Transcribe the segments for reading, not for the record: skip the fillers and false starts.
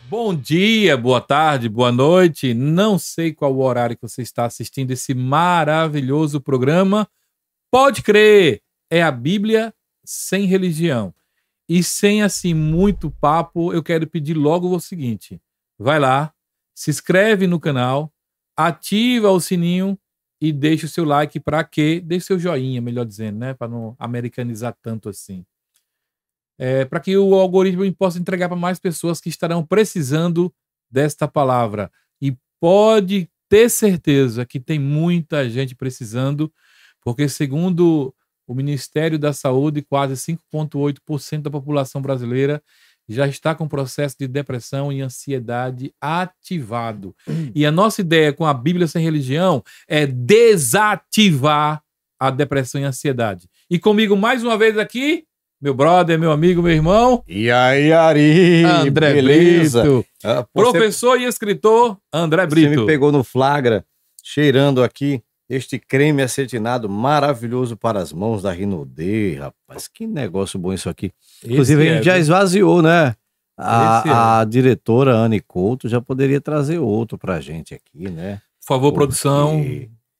Bom dia, boa tarde, boa noite. Não sei qual o horário que você está assistindo esse maravilhoso programa. Pode crer, é a Bíblia sem religião. E sem, assim, muito papo, eu quero pedir logo o seguinte. Vai lá, se inscreve no canal, ativa o sininho e deixa o seu like para quê? Deixa o seu joinha, melhor dizendo, né? Para não americanizar tanto assim. Para que o algoritmo possa entregar para mais pessoas que estarão precisando desta palavra. E pode ter certeza que tem muita gente precisando, porque segundo o Ministério da Saúde, quase 5,8% da população brasileira já está com processo de depressão e ansiedade ativado. E a nossa ideia com a Bíblia Sem Religião é desativar a depressão e a ansiedade. E comigo mais uma vez aqui, meu brother, meu amigo, meu irmão. E aí, Ari? André beleza? Brito. Professor e escritor André Brito. Você me pegou no flagra, cheirando aqui este creme acetinado maravilhoso para as mãos da Rinodê, rapaz. Que negócio bom isso aqui. Inclusive, a gente já esvaziou, né? A diretora Anne Couto já poderia trazer outro pra gente aqui, né? Por favor, produção.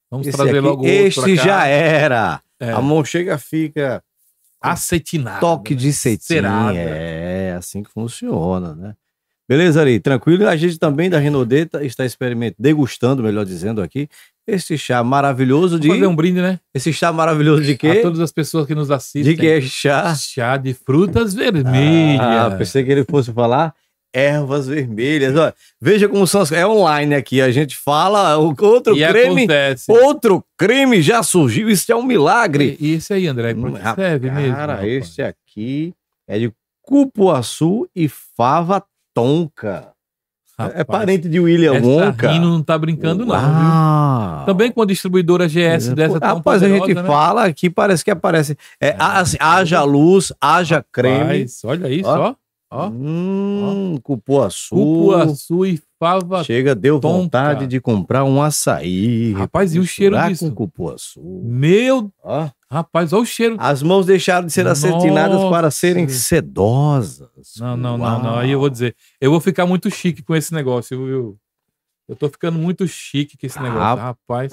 Vamos trazer aqui, logo outro. Este já era. A mão chega, fica acetinado. Toque de cetim. É assim que funciona, né? Beleza, Ari? Tranquilo? A gente também da Rinodê está experimentando, degustando, melhor dizendo aqui, esse chá maravilhoso de... Vamos fazer um brinde, né? Esse chá maravilhoso de quê? A todas as pessoas que nos assistem. De que é chá? Chá de frutas vermelhas. Pensei que ele fosse falar ervas vermelhas. Olha, veja como são é online aqui. A gente fala, outro e creme, acontece. Outro creme já surgiu. Isso é um milagre. E esse aí, André, serve mesmo? Cara, esse aqui é de cupuaçu e fava tonka. Rapaz, é parente de William Wonka. Rino não tá brincando, não, viu? Também com a distribuidora GS dessa tão rapaz, poderosa, a gente fala aqui, parece que aparece. Assim, haja luz, haja creme. Olha isso, ó. Cupuaçu. Cupuaçu e fava Chega, deu vontade de comprar um açaí. Rapaz, e o cheiro disso? Com cupuaçu. Meu... Rapaz, olha o cheiro. As mãos deixaram de ser acetinadas para serem sedosas. Não. Aí eu vou dizer, eu vou ficar muito chique com esse negócio, viu? Eu tô ficando muito chique com esse negócio, rapaz.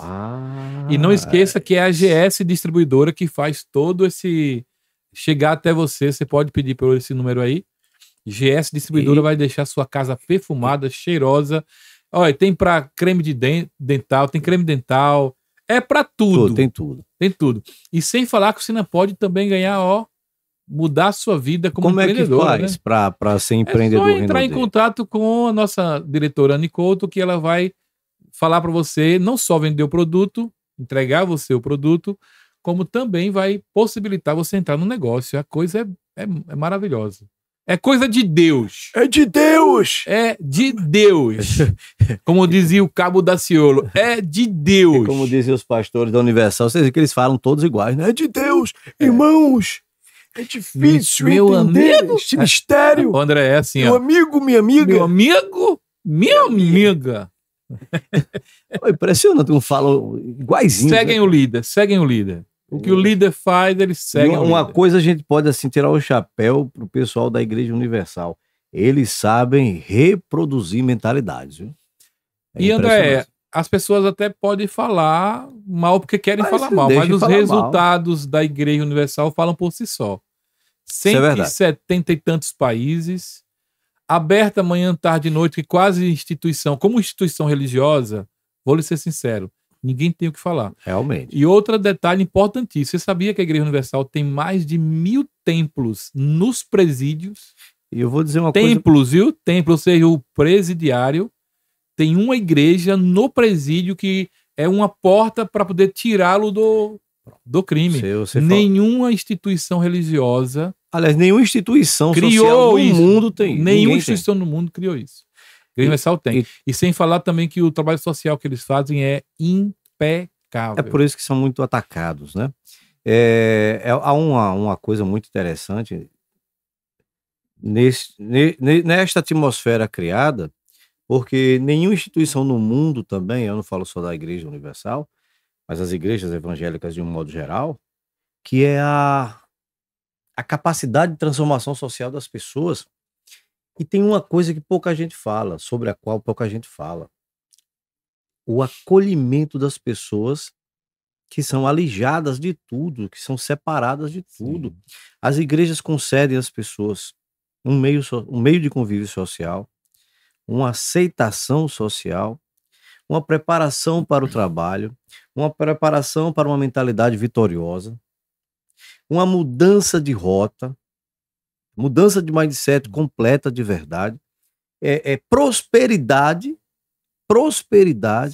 E não esqueça que é a GS Distribuidora que faz todo esse... Chegar até você, você pode pedir por esse número aí. GS Distribuidora vai deixar sua casa perfumada, cheirosa. Olha, tem para creme de dental, tem creme dental... É pra tudo. Tem tudo. Tem tudo. E sem falar que você não pode também ganhar, mudar a sua vida como empreendedor. Como é que faz, né? Pra ser empreendedor? É só entrar em contato com a nossa diretora Anne Couto, que ela vai falar para você não só vender o produto, entregar você o produto, como também vai possibilitar você entrar no negócio. A coisa é maravilhosa. É coisa de Deus. É de Deus! É de Deus. Como dizia o Cabo Daciolo, é de Deus. E como diziam os pastores da Universal, vocês viram que eles falam todos iguais, né? É de Deus, irmãos. É difícil meu entender amigo, este mistério. André, é assim, meu amigo, minha amiga. Meu amigo, minha amiga. Impressionante, não falam iguaizinho. Seguem o líder. O que o líder faz, eles seguem. Uma coisa a gente pode assim tirar o chapéu pro pessoal da Igreja Universal. Eles sabem reproduzir mentalidades, viu? E André, as pessoas até podem falar mal porque querem falar mal, mas os resultados da Igreja Universal falam por si só. 170 e tantos países, aberta manhã, tarde e noite, que quase instituição, como instituição religiosa, vou lhe ser sincero, ninguém tem o que falar. Realmente. E outro detalhe importantíssimo, você sabia que a Igreja Universal tem mais de 1000 templos nos presídios? E eu vou dizer uma templos, viu? Templo, ou seja, o presidiário tem uma igreja no presídio que é uma porta para poder tirá-lo do crime. Nenhuma instituição religiosa... Aliás, nenhuma instituição social no mundo tem. Nenhuma instituição no mundo criou isso. A Igreja Universal tem. E sem falar também que o trabalho social que eles fazem é impecável. É por isso que são muito atacados, né? Há uma coisa muito interessante nesta atmosfera criada, porque nenhuma instituição no mundo também, eu não falo só da Igreja Universal, mas as igrejas evangélicas de um modo geral, que é a capacidade de transformação social das pessoas. E tem uma coisa que pouca gente fala, sobre a qual pouca gente fala. O acolhimento das pessoas que são alijadas de tudo, que são separadas de tudo. Sim. As igrejas concedem às pessoas um meio de convívio social, uma aceitação social, uma preparação para o trabalho, uma preparação para uma mentalidade vitoriosa, uma mudança de rota, mudança de mindset completa de verdade, prosperidade,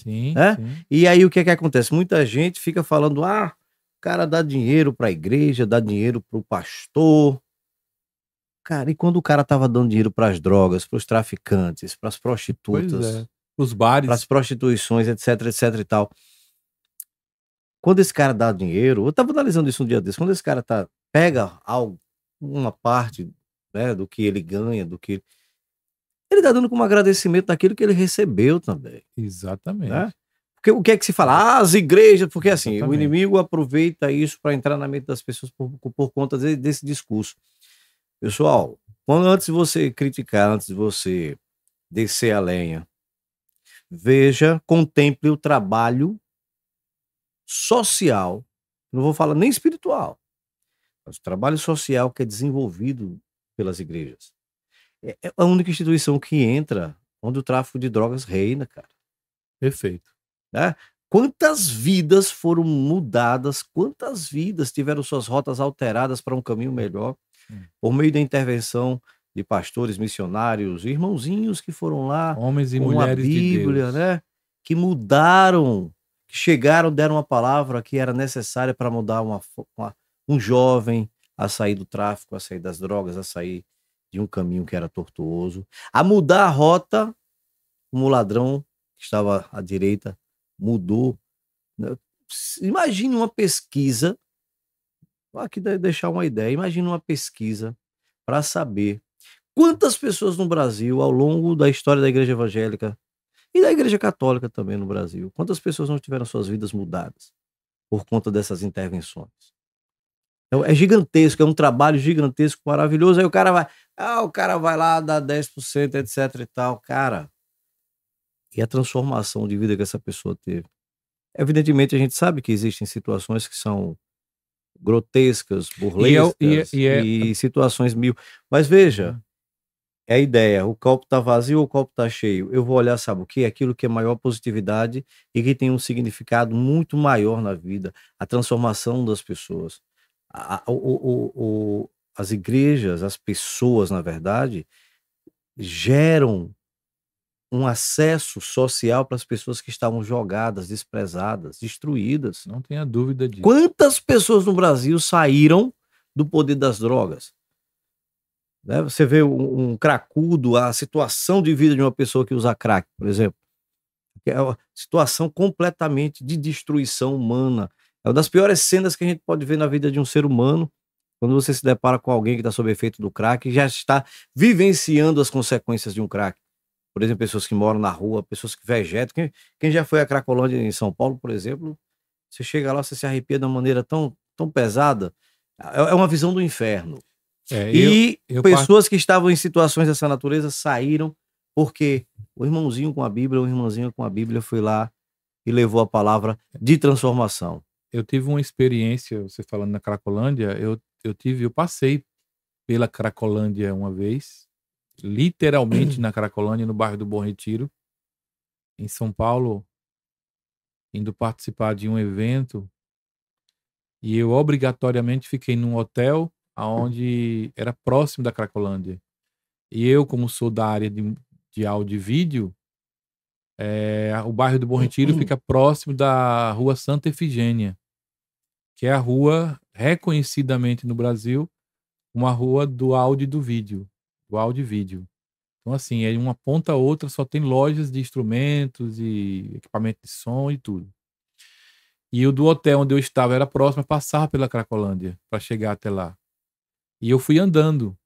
Sim, né? sim. E aí o que é que acontece? Muita gente fica falando, o cara dá dinheiro para a igreja, dá dinheiro para o pastor. Cara, e quando o cara tava dando dinheiro para as drogas, para os traficantes, para as Pois prostitutas, é. Os para as bares. prostituições, etc, etc e tal. Quando esse cara dá dinheiro, eu tava analisando isso um dia desse, quando esse cara pega algo, uma parte, né, do que ele ganha, do que ele tá dando como agradecimento daquilo que ele recebeu também, Exatamente. né? Porque o que é que se fala? As igrejas, porque assim, o Exatamente. inimigo aproveita isso para entrar na mente das pessoas por conta desse discurso. Pessoal, antes de você criticar, antes de você descer a lenha, veja, contemple o trabalho social, não vou falar nem espiritual, mas o trabalho social que é desenvolvido pelas igrejas. É a única instituição que entra onde o tráfico de drogas reina, cara. Perfeito. Né? Quantas vidas foram mudadas, quantas vidas tiveram suas rotas alteradas para um caminho melhor, por meio da intervenção de pastores, missionários, irmãozinhos que foram lá Homens e com a mulheres de Bíblia, Deus. né? Que mudaram, que chegaram, deram uma palavra que era necessária para mudar um jovem a sair do tráfico, a sair das drogas, a sair de um caminho que era tortuoso, a mudar a rota, como o ladrão que estava à direita mudou. Né? Imagine uma pesquisa, aqui deixar uma ideia, imagine uma pesquisa para saber quantas pessoas no Brasil, ao longo da história da igreja evangélica e da igreja católica também no Brasil, quantas pessoas não tiveram suas vidas mudadas por conta dessas intervenções. Então, é gigantesco, é um trabalho gigantesco, maravilhoso. Aí o cara vai lá, dá 10%, etc e tal. Cara, e a transformação de vida que essa pessoa teve? Evidentemente, a gente sabe que existem situações que são grotescas, burlescas e situações mil. Mas veja, é a ideia, o copo tá vazio ou o copo tá cheio? Eu vou olhar, sabe o quê? Aquilo que é maior positividade e que tem um significado muito maior na vida, a transformação das pessoas. As igrejas, as pessoas, na verdade, geram um acesso social para as pessoas que estavam jogadas, desprezadas, destruídas. Não tenha dúvida disso. Quantas pessoas no Brasil saíram do poder das drogas? Né? Você vê um cracudo, a situação de vida de uma pessoa que usa crack, por exemplo, é uma situação completamente de destruição humana. É uma das piores cenas que a gente pode ver na vida de um ser humano, quando você se depara com alguém que está sob efeito do crack e já está vivenciando as consequências de um crack. Por exemplo, pessoas que moram na rua, pessoas que vegetam. Quem já foi a Cracolândia em São Paulo, por exemplo, você chega lá, você se arrepia de uma maneira tão pesada. É uma visão do inferno. Pessoas que estavam em situações dessa natureza saíram porque o irmãozinho com a Bíblia, o irmãozinho com a Bíblia foi lá e levou a palavra de transformação. Eu tive uma experiência, você falando na Cracolândia, eu passei pela Cracolândia uma vez, literalmente na Cracolândia, no bairro do Bom Retiro, em São Paulo, indo participar de um evento, e eu obrigatoriamente fiquei num hotel aonde era próximo da Cracolândia. E eu, como sou da área de áudio e vídeo, o bairro do Bom Retiro fica próximo da Rua Santa Efigênia, que é a rua reconhecidamente no Brasil, uma rua do áudio e do vídeo, do áudio e vídeo. Então, assim, é uma ponta a outra, só tem lojas de instrumentos e equipamento de som e tudo. E o do hotel onde eu estava era próximo, eu passava pela Cracolândia para chegar até lá. E eu fui andando,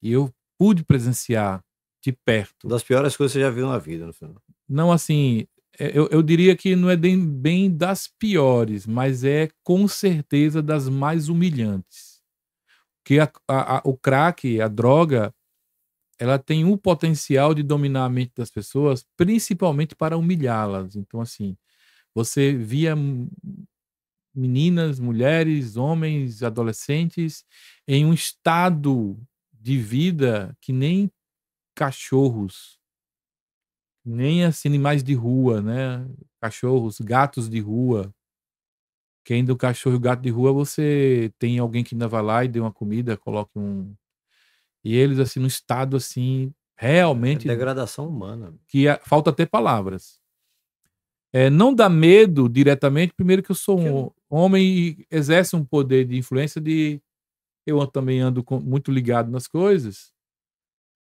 e eu pude presenciar de perto. Das piores coisas que você já viu na vida, no final. Não, assim, eu diria que não é bem das piores, mas é com certeza das mais humilhantes. que o crack, a droga, ela tem o potencial de dominar a mente das pessoas, principalmente para humilhá-las. Então, assim, você via meninas, mulheres, homens, adolescentes em um estado de vida que nem cachorros, nem assim animais de rua, né? Cachorros, gatos de rua. Que ainda o cachorro e o gato de rua, você tem alguém que ainda vai lá e dê uma comida, coloque um... E eles, assim, num estado, assim, realmente... degradação humana. Que falta até palavras. Não dá medo diretamente, primeiro que eu sou um homem e exerce um poder de influência de... Eu também ando muito ligado nas coisas,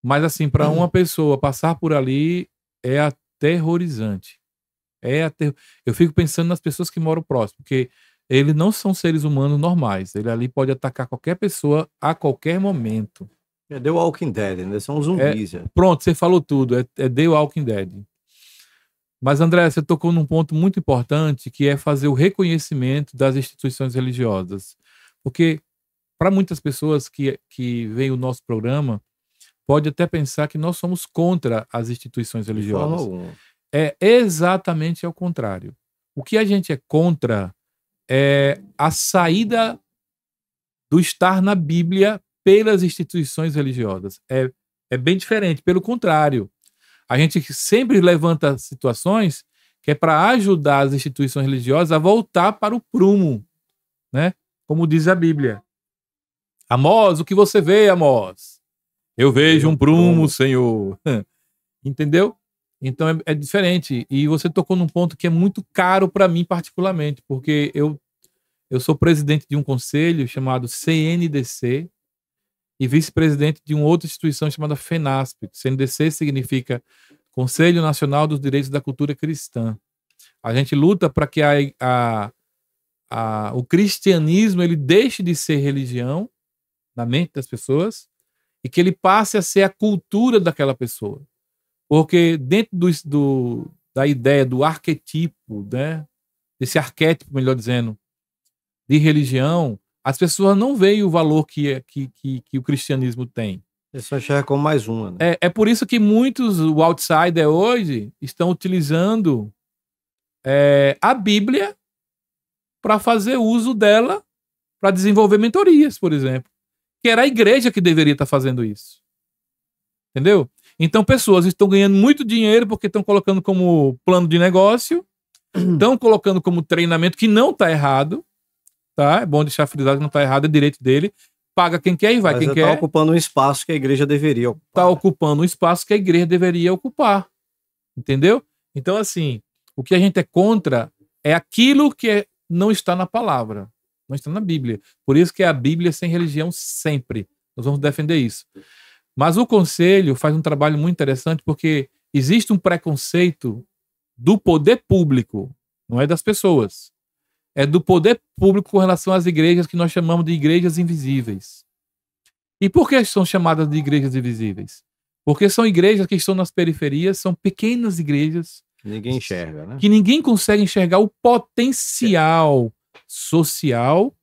mas, assim, para uma pessoa passar por ali é aterrorizante. Eu fico pensando nas pessoas que moram próximo, porque eles não são seres humanos normais. Ele ali pode atacar qualquer pessoa a qualquer momento. É The Walking Dead, né? São zumbis. Pronto, você falou tudo. É The Walking Dead. Mas, André, você tocou num ponto muito importante, que é fazer o reconhecimento das instituições religiosas. Porque, para muitas pessoas que veem o nosso programa, pode até pensar que nós somos contra as instituições religiosas. É exatamente ao contrário. O que a gente é contra é a saída do estar na Bíblia pelas instituições religiosas. É bem diferente, pelo contrário. A gente sempre levanta situações que é para ajudar as instituições religiosas a voltar para o prumo, né? Como diz a Bíblia. Amós, o que você vê, Amós? Eu vejo um prumo, Senhor. Entendeu? Então é diferente. E você tocou num ponto que é muito caro para mim particularmente, porque eu sou presidente de um conselho chamado CNDC e vice-presidente de uma outra instituição chamada FENASP. CNDC significa Conselho Nacional dos Direitos da Cultura Cristã. A gente luta para que o cristianismo ele deixe de ser religião na mente das pessoas e que ele passe a ser a cultura daquela pessoa. Porque dentro da ideia do arquetipo, né, desse arquétipo, melhor dizendo, de religião, as pessoas não veem o valor que o cristianismo tem. Eles só enxergam como mais uma. Né? É por isso que muitos, o outsider hoje, estão utilizando a Bíblia para fazer uso dela para desenvolver mentorias, por exemplo. Que era a igreja que deveria estar fazendo isso. Entendeu? Então, pessoas estão ganhando muito dinheiro porque estão colocando como plano de negócio, estão colocando como treinamento, que não está errado, tá? É bom deixar frisado que não está errado, é direito dele. Paga quem quer e vai quem quer. Está ocupando um espaço que a igreja deveria ocupar. Está ocupando um espaço que a igreja deveria ocupar. Entendeu? Então, assim, o que a gente é contra é aquilo que não está na palavra, não está na Bíblia. Por isso que é a Bíblia sem religião sempre. Nós vamos defender isso. Mas o Conselho faz um trabalho muito interessante porque existe um preconceito do poder público, não é das pessoas. É do poder público com relação às igrejas que nós chamamos de igrejas invisíveis. E por que são chamadas de igrejas invisíveis? Porque são igrejas que estão nas periferias, são pequenas igrejas. Ninguém enxerga, né? Que ninguém consegue enxergar o potencial social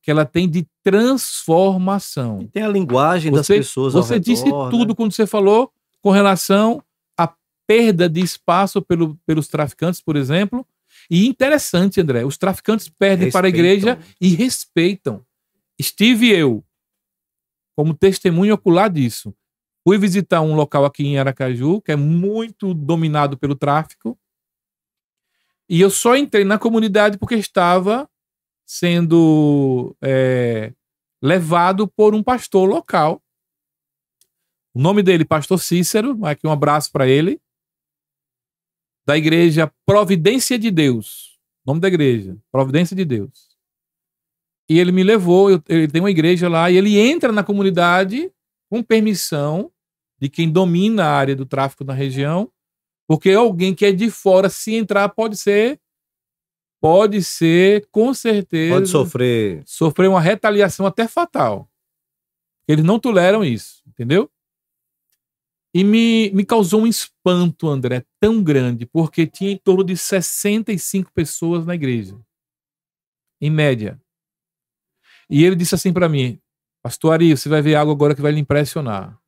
que ela tem de transformação. E tem a linguagem das pessoas ao redor. Você disse tudo quando você falou com relação à perda de espaço pelos traficantes, por exemplo. E interessante, André, os traficantes perdem para a igreja e respeitam. Estive eu, como testemunho ocular disso. Fui visitar um local aqui em Aracaju, que é muito dominado pelo tráfico. E eu só entrei na comunidade porque estava sendo levado por um pastor local. O nome dele, Pastor Cícero, aqui um abraço para ele, da igreja Providência de Deus. Nome da igreja, Providência de Deus. E ele me levou, ele tem uma igreja lá, e ele entra na comunidade com permissão de quem domina a área do tráfico na região, porque alguém que é de fora, se entrar, pode ser, com certeza... Pode sofrer uma retaliação até fatal. Eles não toleram isso, entendeu? E me causou um espanto, André, tão grande, porque tinha em torno de 65 pessoas na igreja, em média. E ele disse assim para mim, Pastor Ari, você vai ver algo agora que vai lhe impressionar.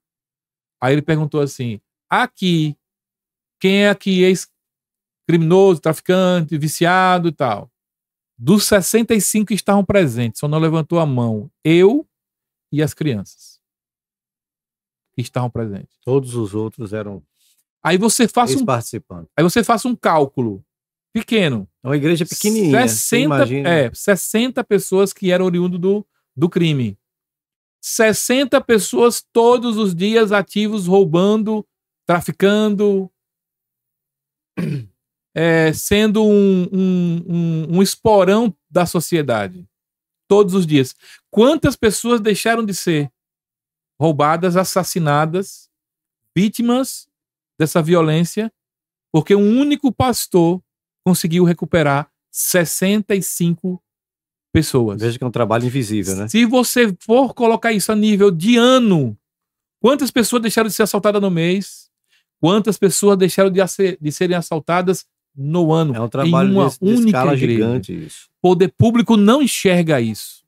Aí ele perguntou assim, aqui, quem é aqui ex-criminoso, traficante, viciado e tal? Dos 65 que estavam presentes, só não levantou a mão eu e as crianças que estavam presentes. Todos os outros eram aí você faça um cálculo pequeno. É uma igreja pequenininha. 60 pessoas que eram oriundos do crime. 60 pessoas todos os dias ativos, roubando, traficando, sendo um esporão da sociedade. Todos os dias. Quantas pessoas deixaram de ser roubadas, assassinadas, vítimas dessa violência, porque um único pastor conseguiu recuperar 65 pessoas. Veja que é um trabalho invisível, né? Se você for colocar isso a nível de ano, quantas pessoas deixaram de ser assaltadas no mês? Quantas pessoas deixaram de serem assaltadas no ano? É um trabalho em uma de única escala igreja. gigante isso. O poder público não enxerga isso.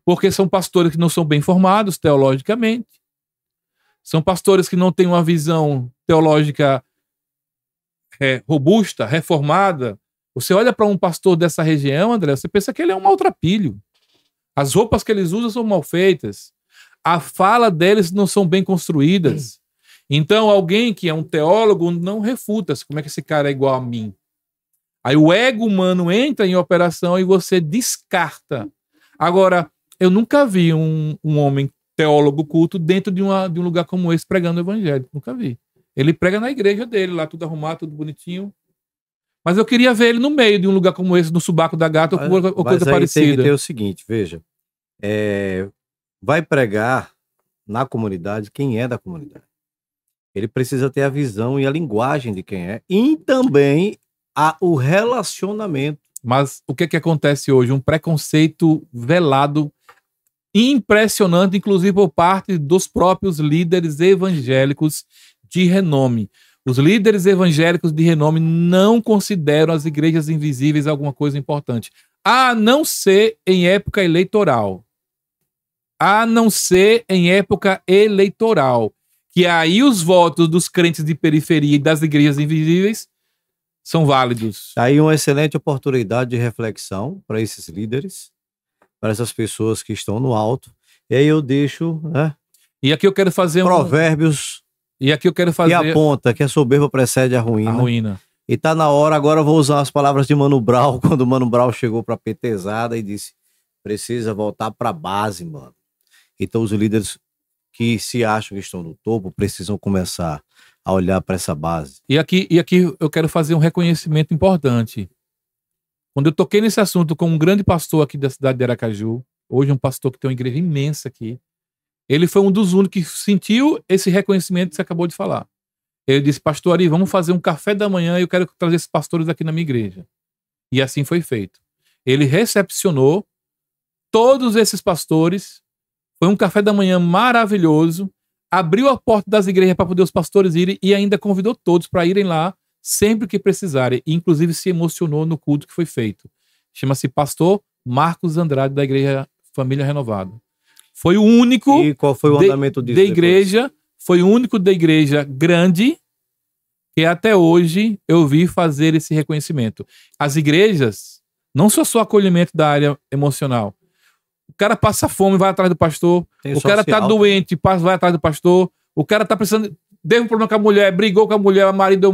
Porque são pastores que não são bem formados teologicamente. São pastores que não têm uma visão teológica robusta, reformada. Você olha para um pastor dessa região, André, você pensa que ele é um maltrapilho. As roupas que eles usam são mal feitas. A fala deles não são bem construídas. Então, alguém que é um teólogo não refuta como é que esse cara é igual a mim. Aí o ego humano entra em operação e você descarta. Agora, eu nunca vi um homem teólogo culto dentro de um lugar como esse pregando o evangelho. Nunca vi. Ele prega na igreja dele, lá tudo arrumado, tudo bonitinho. Mas eu queria ver ele no meio de um lugar como esse, no Subaco da Gata ou coisa parecida. Tem que ter o seguinte, veja. Vai pregar na comunidade quem é da comunidade. Ele precisa ter a visão e a linguagem de quem é. E também o relacionamento. Mas o que acontece hoje? Um preconceito velado, impressionante, inclusive por parte dos próprios líderes evangélicos de renome. Os líderes evangélicos de renome não consideram as igrejas invisíveis alguma coisa importante. A não ser em época eleitoral. A não ser em época eleitoral. Que aí os votos dos crentes de periferia e das igrejas invisíveis são válidos. Aí uma excelente oportunidade de reflexão para esses líderes, para essas pessoas que estão no alto. E aí eu deixo, né? E aqui eu quero fazer Provérbios. E aqui eu quero fazer... E aponta que a soberba precede a ruína. A ruína. E tá na hora, agora eu vou usar as palavras de Mano Brown, quando o Mano Brown chegou pra petezada e disse, precisa voltar pra base, mano. Então os líderes que se acham que estão no topo precisam começar a olhar para essa base. E aqui eu quero fazer um reconhecimento importante. Quando eu toquei nesse assunto com um grande pastor aqui da cidade de Aracaju, hoje um pastor que tem uma igreja imensa aqui, ele foi um dos únicos que sentiu esse reconhecimento que você acabou de falar. Ele disse, pastor Ari, vamos fazer um café da manhã e eu quero trazer esses pastores aqui na minha igreja. E assim foi feito. Ele recepcionou todos esses pastores, foi um café da manhã maravilhoso, abriu a porta das igrejas para poder os pastores irem e ainda convidou todos para irem lá sempre que precisarem. E, inclusive se emocionou no culto que foi feito. Chama-se pastor Marcos Andrade da Igreja Família Renovada. Foi o único. E qual foi o andamento disso? Da igreja, foi o único da igreja grande que até hoje eu vi fazer esse reconhecimento. As igrejas não só acolhimento da área emocional. O cara passa fome, vai atrás do pastor. O cara tá doente, vai atrás do pastor. O cara tá precisando, teve um problema com a mulher, brigou com a mulher, marido,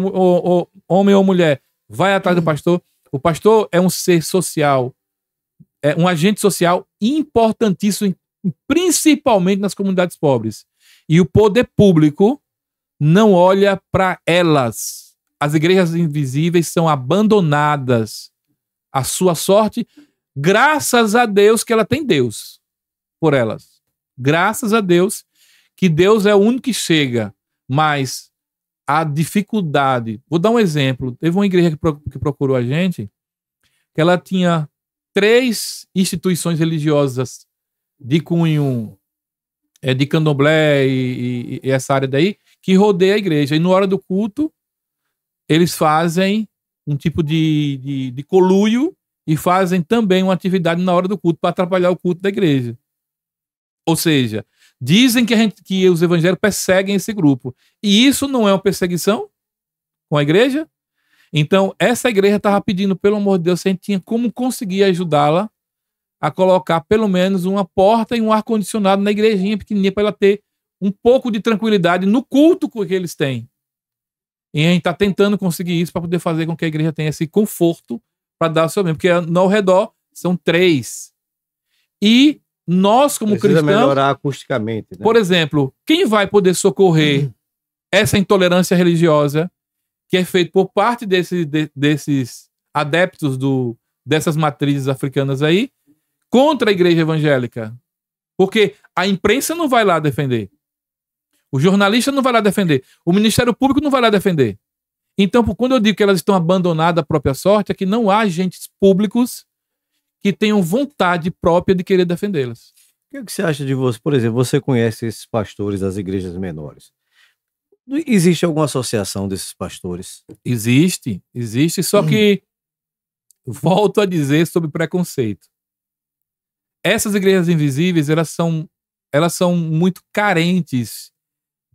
homem ou mulher, vai atrás do pastor. O pastor é um ser social, é um agente social importantíssimo, principalmente nas comunidades pobres. E o poder público não olha para elas. As igrejas invisíveis são abandonadas à sua sorte, graças a Deus que ela tem Deus por elas. Graças a Deus que Deus é o único que chega, mas a dificuldade... Vou dar um exemplo. Teve uma igreja que procurou a gente, que ela tinha 3 instituições religiosas de cunho de candomblé e essa área daí, que rodeia a igreja. E na hora do culto, eles fazem um tipo de conluio e fazem também uma atividade na hora do culto para atrapalhar o culto da igreja. Ou seja, dizem que os evangélicos perseguem esse grupo. E isso não é uma perseguição com a igreja? Então, essa igreja estava pedindo, pelo amor de Deus, se a gente tinha como conseguir ajudá-la a colocar pelo menos uma porta e um ar-condicionado na igrejinha pequenininha para ela ter um pouco de tranquilidade no culto que eles têm. E a gente está tentando conseguir isso para poder fazer com que a igreja tenha esse conforto para dar o seu mesmo. Porque ao redor são 3. E nós, como precisa cristãos... melhorar acusticamente. Né? Por exemplo, quem vai poder socorrer essa intolerância religiosa que é feita por parte desses adeptos dessas matrizes africanas aí contra a igreja evangélica? Porque a imprensa não vai lá defender. O jornalista não vai lá defender. O Ministério Público não vai lá defender. Então, quando eu digo que elas estão abandonadas à própria sorte, é que não há agentes públicos que tenham vontade própria de querer defendê-las. O que você acha de você? Por exemplo, você conhece esses pastores das igrejas menores. Existe alguma associação desses pastores? Existe, só que volto a dizer sobre preconceito. Essas igrejas invisíveis, elas são muito carentes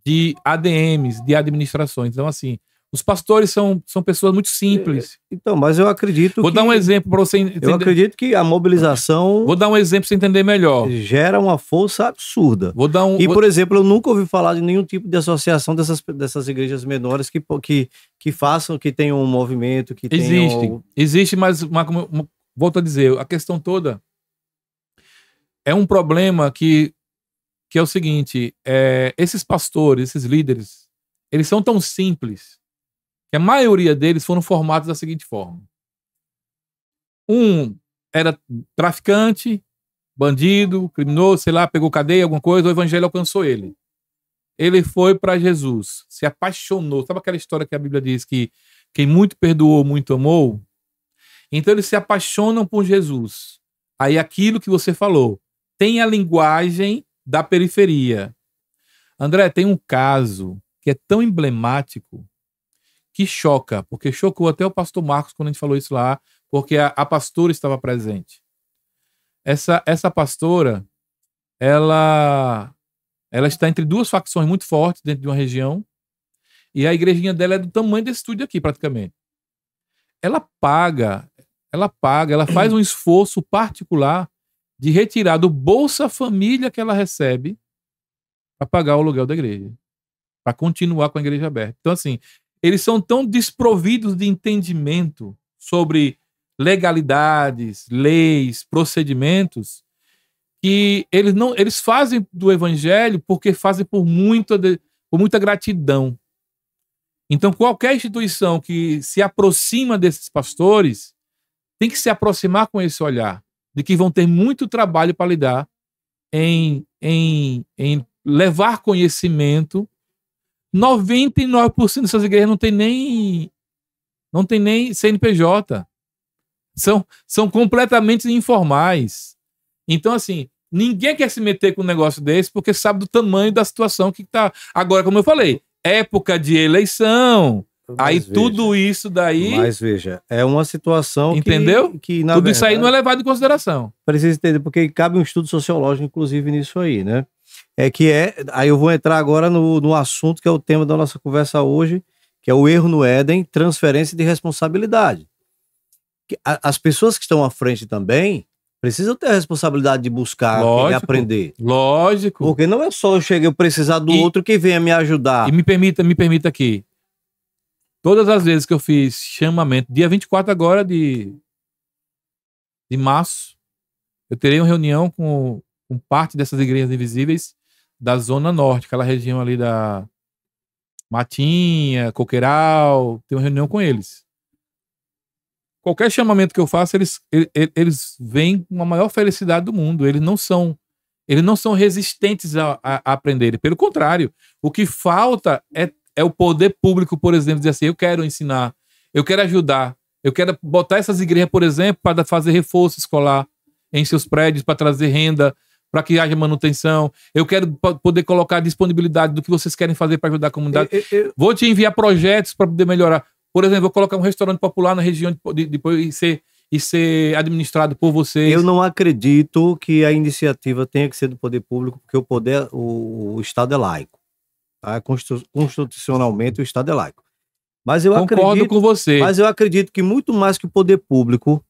de ADMs, de administrações. Então, assim, os pastores são pessoas muito simples. Então, mas eu acredito Vou dar um exemplo para você entender. Eu acredito que a mobilização... Vou dar um exemplo para você entender melhor. Gera uma força absurda. Por exemplo, eu nunca ouvi falar de nenhum tipo de associação dessas igrejas menores que façam, que tenham um movimento, que tenham... Existe, mas volto a dizer, a questão toda é um problema que é o seguinte, esses pastores, esses líderes, eles são tão simples que a maioria deles foram formados da seguinte forma. Um era traficante, bandido, criminoso, sei lá, pegou cadeia, alguma coisa, o evangelho alcançou ele. Ele foi para Jesus, se apaixonou. Sabe aquela história que a Bíblia diz que quem muito perdoou, muito amou? Então eles se apaixonam por Jesus. Aí aquilo que você falou, tem a linguagem da periferia. André, tem um caso que é tão emblemático que choca, porque chocou até o pastor Marcos quando a gente falou isso lá, porque a pastora estava presente. Essa pastora, ela está entre 2 facções muito fortes dentro de uma região, e a igrejinha dela é do tamanho desse estúdio aqui, praticamente. Ela faz um esforço particular de retirar do Bolsa Família que ela recebe para pagar o aluguel da igreja, para continuar com a igreja aberta. Então, assim, eles são tão desprovidos de entendimento sobre legalidades, leis, procedimentos, que eles fazem do evangelho porque fazem por muita gratidão. Então, qualquer instituição que se aproxima desses pastores tem que se aproximar com esse olhar, de que vão ter muito trabalho para lidar em levar conhecimento. 99% dessas igrejas não tem nem CNPJ. São completamente informais. Então, assim, ninguém quer se meter com um negócio desse porque sabe do tamanho da situação que está. Agora, como eu falei, época de eleição. Aí tudo isso daí... Mas veja, é uma situação entendeu? Que na tudo verdade, isso aí não é levado em consideração. Precisa entender, porque cabe um estudo sociológico, inclusive, nisso aí, né? Aí eu vou entrar agora no assunto que é o tema da nossa conversa hoje, que é o erro no Éden, transferência de responsabilidade. As pessoas que estão à frente também precisam ter a responsabilidade de buscar e aprender. Lógico. Porque não é só eu precisar do outro que venha me ajudar. E me permita aqui. Todas as vezes que eu fiz chamamento, dia 24 agora de março, eu terei uma reunião com parte dessas igrejas invisíveis da Zona Norte, aquela região ali da Matinha, Coqueiral, tem uma reunião com eles. Qualquer chamamento que eu faço, eles vêm com a maior felicidade do mundo. Eles não são resistentes a aprenderem. Pelo contrário, o que falta é o poder público, por exemplo, dizer assim, eu quero ensinar, eu quero ajudar, eu quero botar essas igrejas, por exemplo, para fazer reforço escolar em seus prédios, para trazer renda, para que haja manutenção. Eu quero poder colocar a disponibilidade do que vocês querem fazer para ajudar a comunidade. Vou te enviar projetos para poder melhorar. Por exemplo, vou colocar um restaurante popular na região e e ser administrado por vocês? Eu não acredito que a iniciativa tenha que ser do poder público, porque o Estado é laico. Tá? Constitucionalmente, o Estado é laico. Mas eu Concordo com você. Mas eu acredito que muito mais que o poder público,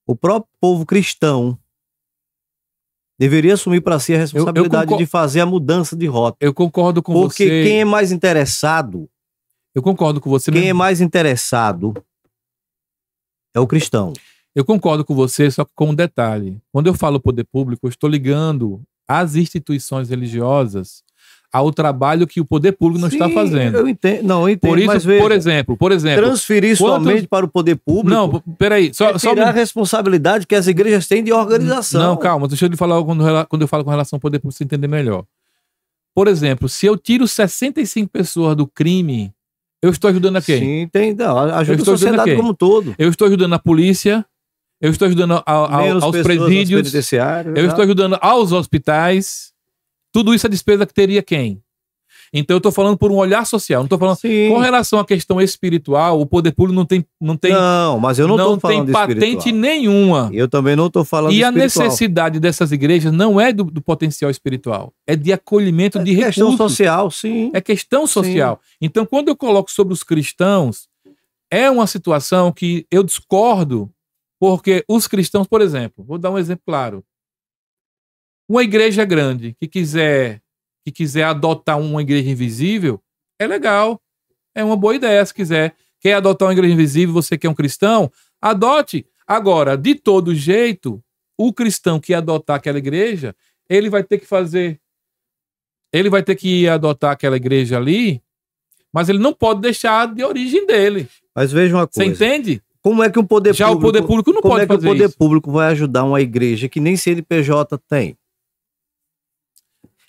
o próprio povo cristão deveria assumir para si a responsabilidade de fazer a mudança de rota. Eu concordo com você. Porque quem é mais interessado... Eu concordo com você. Quem é mais interessado é o cristão. Eu concordo com você, só que com um detalhe. Quando eu falo poder público, eu estou ligando as instituições religiosas ao trabalho que o poder público não está fazendo. Eu entendo. Não, eu entendo. Por isso, mas veja, por exemplo, transferir somente para o poder público. Não, peraí. Só tirar a responsabilidade que as igrejas têm de organização. Não, calma. Deixa eu lhe falar quando eu falo com relação ao poder público, você entender melhor. Por exemplo, se eu tiro 65 pessoas do crime, eu estou ajudando a quem? Sim, tem. Não, ajuda a sociedade como um todo. Eu estou ajudando a polícia, eu estou ajudando aos presídios, eu estou ajudando aos hospitais. Tudo isso é despesa que teria quem? Então eu estou falando por um olhar social. Não estou falando com relação à questão espiritual. O poder público não, mas eu não estou falando de patente espiritual. Nenhuma. Eu também não estou falando de espiritual. E a necessidade dessas igrejas não é do potencial espiritual, é de acolhimento de recursos. É questão social, sim. É questão social. Sim. Então quando eu coloco sobre os cristãos, é uma situação que eu discordo, porque os cristãos, por exemplo, vou dar um exemplo claro. Uma igreja grande que quiser adotar uma igreja invisível, é legal. É uma boa ideia, se quiser. Quer adotar uma igreja invisível, você que é um cristão, adote. Agora, de todo jeito, o cristão que adotar aquela igreja, ele vai ter que adotar aquela igreja ali, mas ele não pode deixar de origem dele. Mas veja uma coisa. Você entende? Como é que o poder público... Já o poder público não pode fazer isso. Como é que o poder público vai ajudar uma igreja que nem CNPJ tem?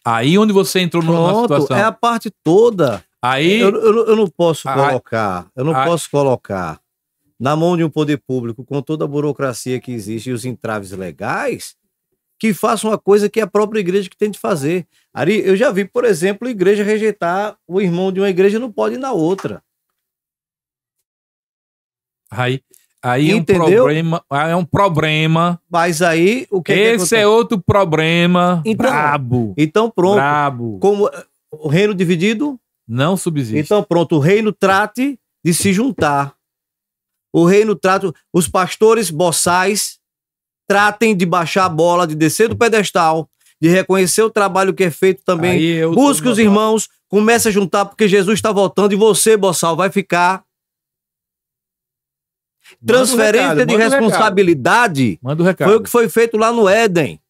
Aí onde você entrou numa situação. É a parte toda. Aí eu não posso colocar. Eu não posso colocar na mão de um poder público, com toda a burocracia que existe e os entraves legais, que faça uma coisa que é a própria igreja que tem de fazer. Ari, eu já vi, por exemplo, a igreja rejeitar o irmão de uma igreja, não pode ir na outra. Aí é um problema. Mas aí o que esse é outro problema. Então, brabo. Então pronto. Brabo. Como o reino dividido não subsiste. Então pronto, o reino trate de se juntar. O reino trata, os pastores boçais tratem de baixar a bola, de descer do pedestal, de reconhecer o trabalho que é feito também. Busque os irmãos, comece a juntar porque Jesus está voltando e você, boçal, vai ficar. Transferência de responsabilidade foi o que foi feito lá no Éden.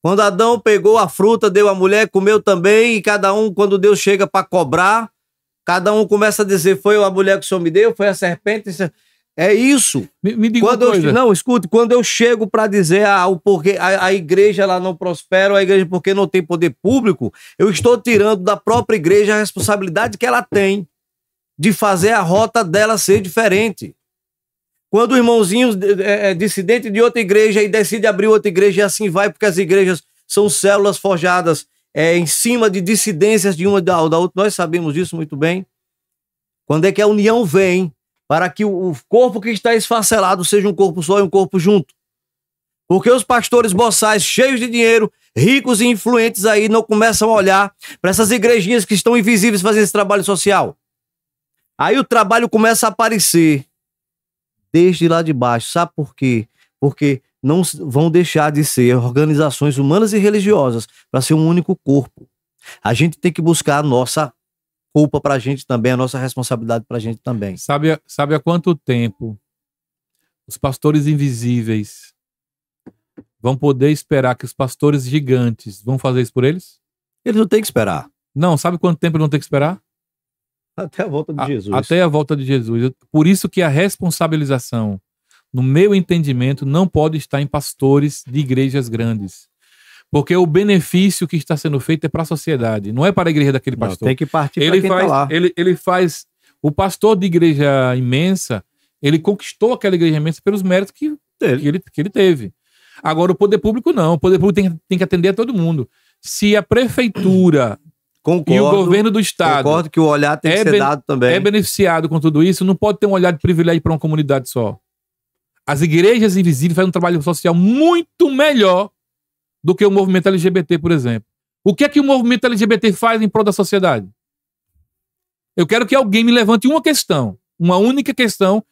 Quando Adão pegou a fruta, deu à mulher, comeu também, e cada um, quando Deus chega para cobrar, cada um começa a dizer, foi a mulher que o Senhor me deu, foi a serpente. É isso. Me diga uma coisa. Não, escute, quando eu chego para dizer o porquê a igreja ela não prospera, a igreja porque não tem poder público, eu estou tirando da própria igreja a responsabilidade que ela tem de fazer a rota dela ser diferente. Quando o irmãozinho é dissidente de outra igreja e decide abrir outra igreja, e assim vai, porque as igrejas são células forjadas em cima de dissidências de uma da outra. Nós sabemos disso muito bem. Quando é que a união vem para que o corpo que está esfacelado seja um corpo só e um corpo junto? Porque os pastores boçais, cheios de dinheiro, ricos e influentes aí, não começam a olhar para essas igrejinhas que estão invisíveis fazendo esse trabalho social. Aí o trabalho começa a aparecer desde lá de baixo. Sabe por quê? Porque não vão deixar de ser organizações humanas e religiosas para ser um único corpo. A gente tem que buscar a nossa culpa para a gente também, a nossa responsabilidade para a gente também. Sabe há quanto tempo os pastores invisíveis vão poder esperar que os pastores gigantes vão fazer isso por eles? Eles não têm que esperar. Não, sabe quanto tempo eles vão ter que esperar? Até a volta de Jesus. Até a volta de Jesus. Por isso que a responsabilização, no meu entendimento, não pode estar em pastores de igrejas grandes. Porque o benefício que está sendo feito é para a sociedade, não é para a igreja daquele pastor. Não, tem que partir para quem está lá. Ele faz... O pastor de igreja imensa, ele conquistou aquela igreja imensa pelos méritos que ele teve. Agora, o poder público não. O poder público tem que atender a todo mundo. Se a prefeitura... Concordo, e o governo do estado... Concordo que o olhar tem que ser dado também. É beneficiado com tudo isso, não pode ter um olhar de privilégio para uma comunidade só. As igrejas invisíveis fazem um trabalho social muito melhor do que o movimento LGBT, por exemplo. O que é que o movimento LGBT faz em prol da sociedade? Eu quero que alguém me levante uma questão, uma única questão,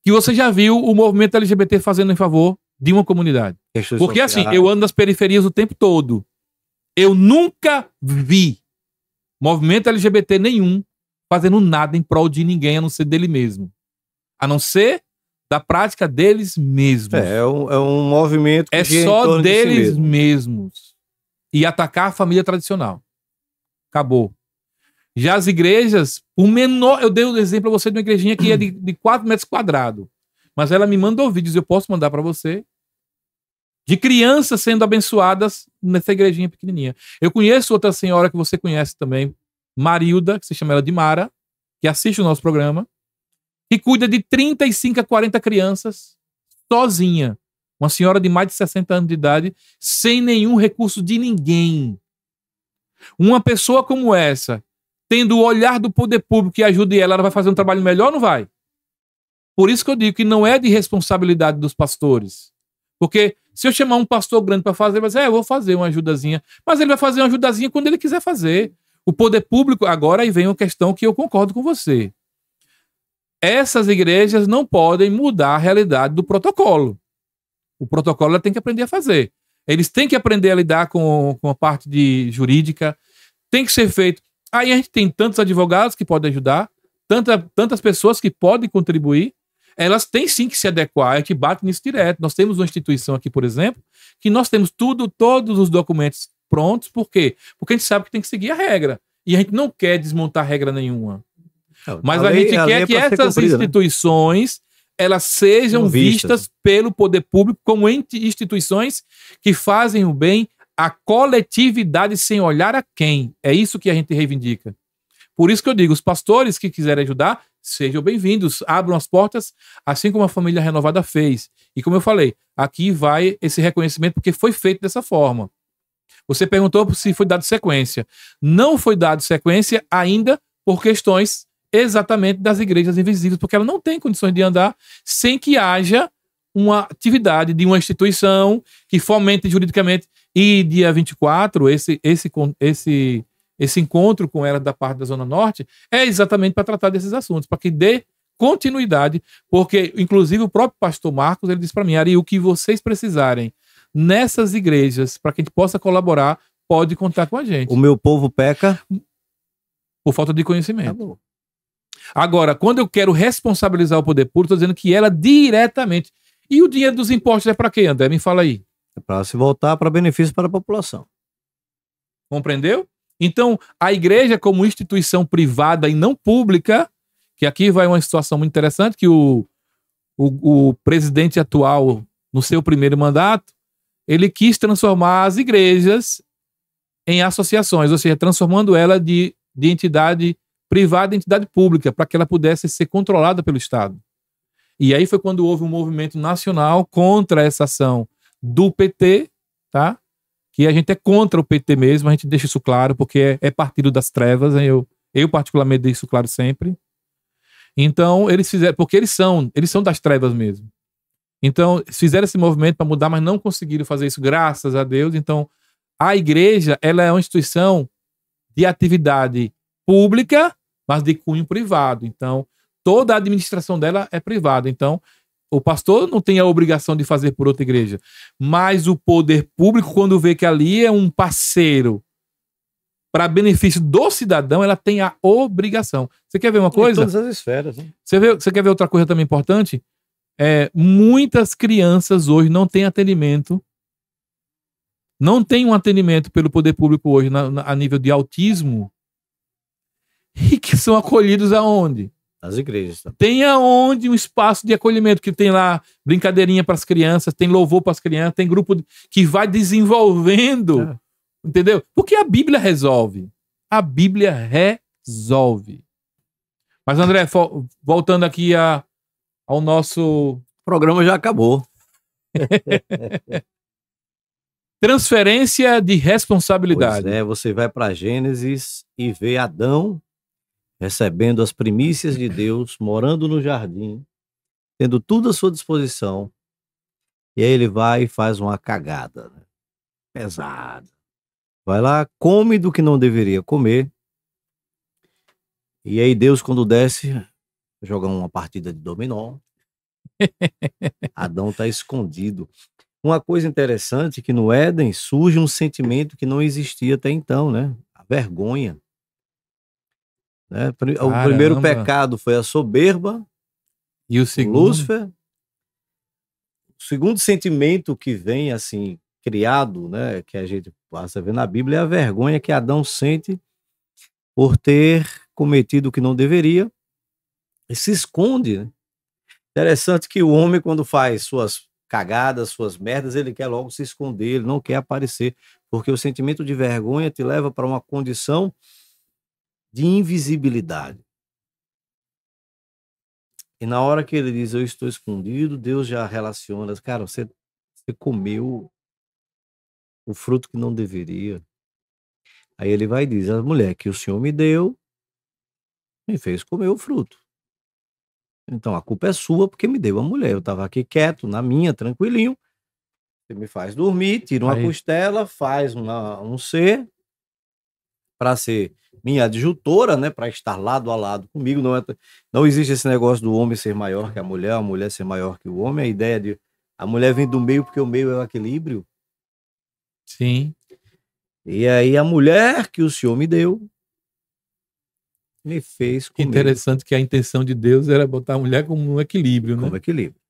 que você já viu o movimento LGBT fazendo em favor de uma comunidade. Porque assim, eu ando nas periferias o tempo todo. Eu nunca vi movimento LGBT nenhum fazendo nada em prol de ninguém, a não ser dele mesmo. A não ser da prática deles mesmos. É um movimento que gira só em torno deles de si mesmos. E atacar a família tradicional. Acabou. Já as igrejas, o menor... Eu dei um exemplo a você de uma igrejinha que é de 4 metros quadrados. Mas ela me mandou vídeos, eu posso mandar para você, de crianças sendo abençoadas nessa igrejinha pequenininha. Eu conheço outra senhora que você conhece também, Marilda, que se chama ela de Mara, que assiste o nosso programa, que cuida de 35 a 40 crianças sozinha. Uma senhora de mais de 60 anos de idade, sem nenhum recurso de ninguém. Uma pessoa como essa, tendo o olhar do poder público que ajude ela, ela vai fazer um trabalho melhor ou não vai? Por isso que eu digo que não é de responsabilidade dos pastores. Porque se eu chamar um pastor grande para fazer, ele vai dizer, eu vou fazer uma ajudazinha. Mas ele vai fazer uma ajudazinha quando ele quiser fazer. O poder público, agora aí vem uma questão que eu concordo com você. Essas igrejas não podem mudar a realidade do protocolo. O protocolo ela tem que aprender a fazer. Eles têm que aprender a lidar com a parte jurídica. Tem que ser feito. Aí a gente tem tantos advogados que podem ajudar, tantas pessoas que podem contribuir. Elas têm sim que se adequar, é que bate nisso direto. Nós temos uma instituição aqui, por exemplo, que nós temos todos os documentos prontos. Por quê? Porque a gente sabe que tem que seguir a regra. E a gente não quer desmontar regra nenhuma. Mas a gente quer que essas instituições elas sejam vistas pelo poder público como instituições que fazem o bem à coletividade sem olhar a quem. É isso que a gente reivindica. Por isso que eu digo, os pastores que quiserem ajudar, sejam bem-vindos, abram as portas, assim como a Família Renovada fez. E como eu falei, aqui vai esse reconhecimento porque foi feito dessa forma. Você perguntou se foi dado sequência. Não foi dado sequência ainda por questões exatamente das igrejas invisíveis, porque ela não tem condições de andar sem que haja uma atividade de uma instituição que fomente juridicamente. E dia 24, esse encontro com ela da parte da Zona Norte é exatamente para tratar desses assuntos, para que dê continuidade, porque inclusive o próprio pastor Marcos, ele disse para mim, Ari, o que vocês precisarem nessas igrejas, para que a gente possa colaborar, pode contar com a gente. O meu povo peca por falta de conhecimento. Tá bom. Agora, quando eu quero responsabilizar o poder público, estou dizendo que ela diretamente... E o dinheiro dos impostos é para quê, André? Me fala aí. É para se voltar para benefício para a população. Compreendeu? Então, a igreja como instituição privada e não pública, que aqui vai uma situação muito interessante, que o presidente atual, no seu primeiro mandato, ele quis transformar as igrejas em associações, ou seja, transformando ela de entidade privada em entidade pública, para que ela pudesse ser controlada pelo Estado. E aí foi quando houve um movimento nacional contra essa ação do PT, tá? Que a gente é contra o PT mesmo, a gente deixa isso claro, porque é partido das trevas, eu particularmente deixo isso claro sempre. Então, eles fizeram, porque eles são das trevas mesmo. Então, fizeram esse movimento para mudar, mas não conseguiram fazer isso, graças a Deus. Então, a igreja, ela é uma instituição de atividade pública, mas de cunho privado. Então, toda a administração dela é privada. Então, o pastor não tem a obrigação de fazer por outra igreja. Mas o poder público, quando vê que ali é um parceiro para benefício do cidadão, ela tem a obrigação. Você quer ver uma coisa? Em todas as esferas. Hein? Você quer ver outra coisa também importante? Muitas crianças hoje não têm atendimento. Não tem um atendimento pelo poder público hoje a nível de autismo. E que são acolhidos aonde? Nas igrejas. Tá? Tem aonde um espaço de acolhimento, que tem lá brincadeirinha para as crianças, tem louvor para as crianças, tem grupo que vai desenvolvendo, entendeu? Porque a Bíblia resolve. A Bíblia resolve. Mas, André, voltando aqui ao nosso... O programa já acabou. Transferência de responsabilidade. Pois você vai para Gênesis e vê Adão recebendo as primícias de Deus, morando no jardim, tendo tudo à sua disposição, e aí ele vai e faz uma cagada, né? Pesada. Vai lá, come do que não deveria comer, e aí Deus, quando desce, joga uma partida de dominó. Adão está escondido. Uma coisa interessante é que no Éden surge um sentimento que não existia até então, né? A vergonha. Né? O primeiro pecado foi a soberba, e o segundo? Lúcifer. O segundo sentimento que vem assim criado, né, que a gente passa a ver na Bíblia, é a vergonha que Adão sente por ter cometido o que não deveria e se esconde. Né? Interessante que o homem, quando faz suas cagadas, suas merdas, ele quer logo se esconder, ele não quer aparecer, porque o sentimento de vergonha te leva para uma condição de invisibilidade. E na hora que ele diz, eu estou escondido, Deus já relaciona, cara, você comeu o fruto que não deveria. Aí ele vai e diz, a mulher que o Senhor me deu, me fez comer o fruto. Então a culpa é sua porque me deu a mulher. Eu estava aqui quieto, na minha, tranquilinho. Você me faz dormir, tira uma costela, faz um ser para ser minha adjutora, né, para estar lado a lado comigo. Não existe esse negócio do homem ser maior que a mulher ser maior que o homem. A ideia de a mulher vem do meio porque o meio é o equilíbrio. Sim. E aí a mulher que o Senhor me deu me fez comer. Interessante que a intenção de Deus era botar a mulher como um equilíbrio, né? Como equilíbrio.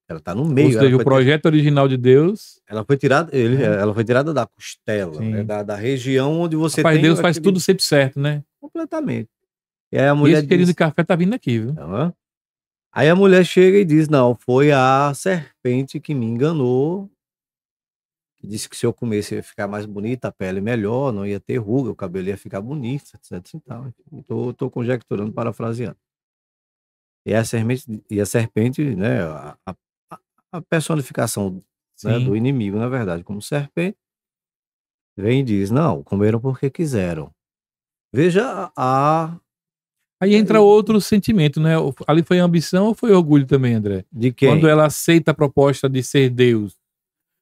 Ela está no meio. Ou seja, o projeto original de Deus... Ela foi tirada da costela, né? da região onde você tem... Deus faz tudo sempre certo, né? Completamente. E aí a mulher esse querido de café tá vindo aqui, viu? Aí a mulher chega e diz, não, foi a serpente que me enganou, que disse que se eu comesse ia ficar mais bonita, a pele melhor, não ia ter ruga, o cabelo ia ficar bonito, etc. Tô conjecturando, parafraseando. E a serpente, né, a personificação, né, do inimigo, na verdade, como serpente, vem e diz, não, comeram porque quiseram. Veja Aí entra outro sentimento, né? Ali foi ambição ou foi orgulho também, André? De quem? Quando ela aceita a proposta de ser Deus.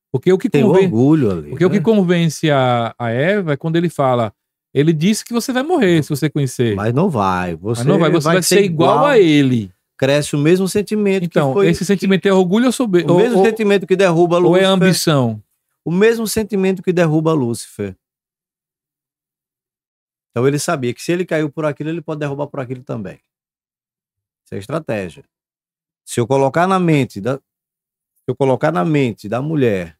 Porque o que tem orgulho ali. Porque, né, o que convence a Eva é quando ele fala, ele disse que você vai morrer se você conhecer. Mas não vai. Você vai ser igual a ele. Cresce o mesmo sentimento. Então, esse sentimento é orgulho ou soberba? O mesmo sentimento que derruba Lúcifer. Ou é ambição? O mesmo sentimento que derruba Lúcifer. Então ele sabia que se ele caiu por aquilo, ele pode derrubar por aquilo também. Isso é estratégia. Se eu colocar na mente da mulher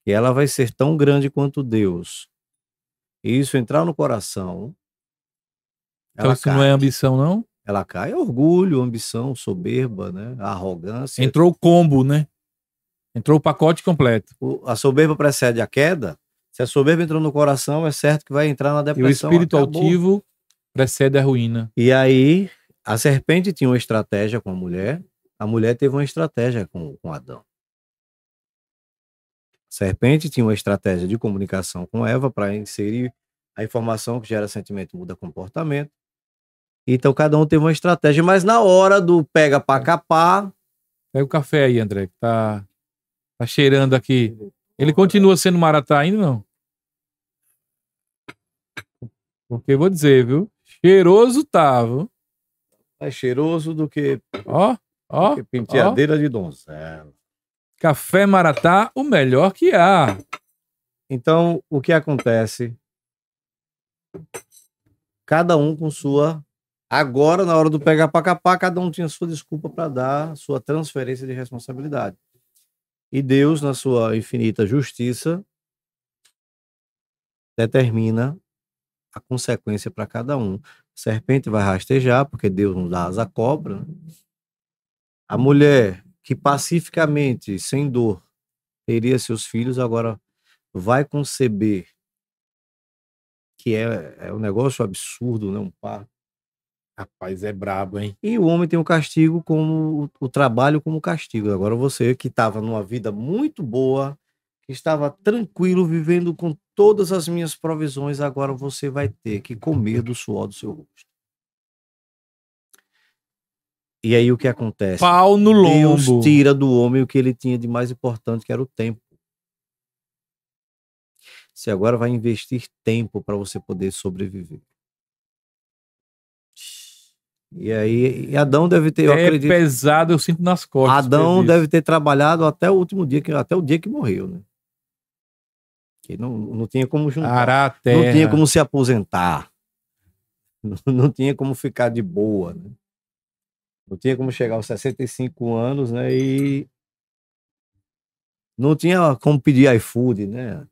que ela vai ser tão grande quanto Deus, e isso entrar no coração, então isso cai. Não é ambição, não? Ela cai. Orgulho, ambição, soberba, né? Arrogância. Entrou o combo, né? Entrou o pacote completo. A soberba precede a queda. Se a soberba entrou no coração, é certo que vai entrar na depressão. E o espírito altivo precede a ruína. E aí, a serpente tinha uma estratégia com a mulher teve uma estratégia com Adão. A serpente tinha uma estratégia de comunicação com Eva para inserir a informação que gera sentimento, muda comportamento. Então, cada um teve uma estratégia, mas na hora do pega pra capar... Pega o café aí, André, que tá cheirando aqui. Ele continua sendo maratá ainda, não? Porque vou dizer, viu? Cheiroso tá, viu? É cheiroso do que... Ó, que penteadeira de donzela. Café maratá, o melhor que há. Então, o que acontece? Cada um com sua... Agora, na hora do pegar pra capar, cada um tinha sua desculpa para dar sua transferência de responsabilidade. E Deus, na sua infinita justiça, determina a consequência para cada um. A serpente vai rastejar, porque Deus não dá asa à cobra. Né? A mulher que pacificamente, sem dor, teria seus filhos, agora vai conceber, que é um negócio absurdo, né? Um parto. Rapaz, é brabo, hein? E o homem tem o castigo como o trabalho como castigo. Agora você que estava numa vida muito boa, que estava tranquilo, vivendo com todas as minhas provisões, agora você vai ter que comer do suor do seu rosto. E aí o que acontece? Pau no lombo. Deus tira do homem o que ele tinha de mais importante, que era o tempo. Você agora vai investir tempo para você poder sobreviver. E aí, Adão deve ter, eu acredito. É pesado, eu sinto nas costas. Adão deve ter trabalhado até o último dia, até o dia que morreu, né? Que não tinha como juntar. Arar a terra. Não tinha como se aposentar. Não tinha como ficar de boa, né? Não tinha como chegar aos 65 anos, né? E não tinha como pedir iFood, né?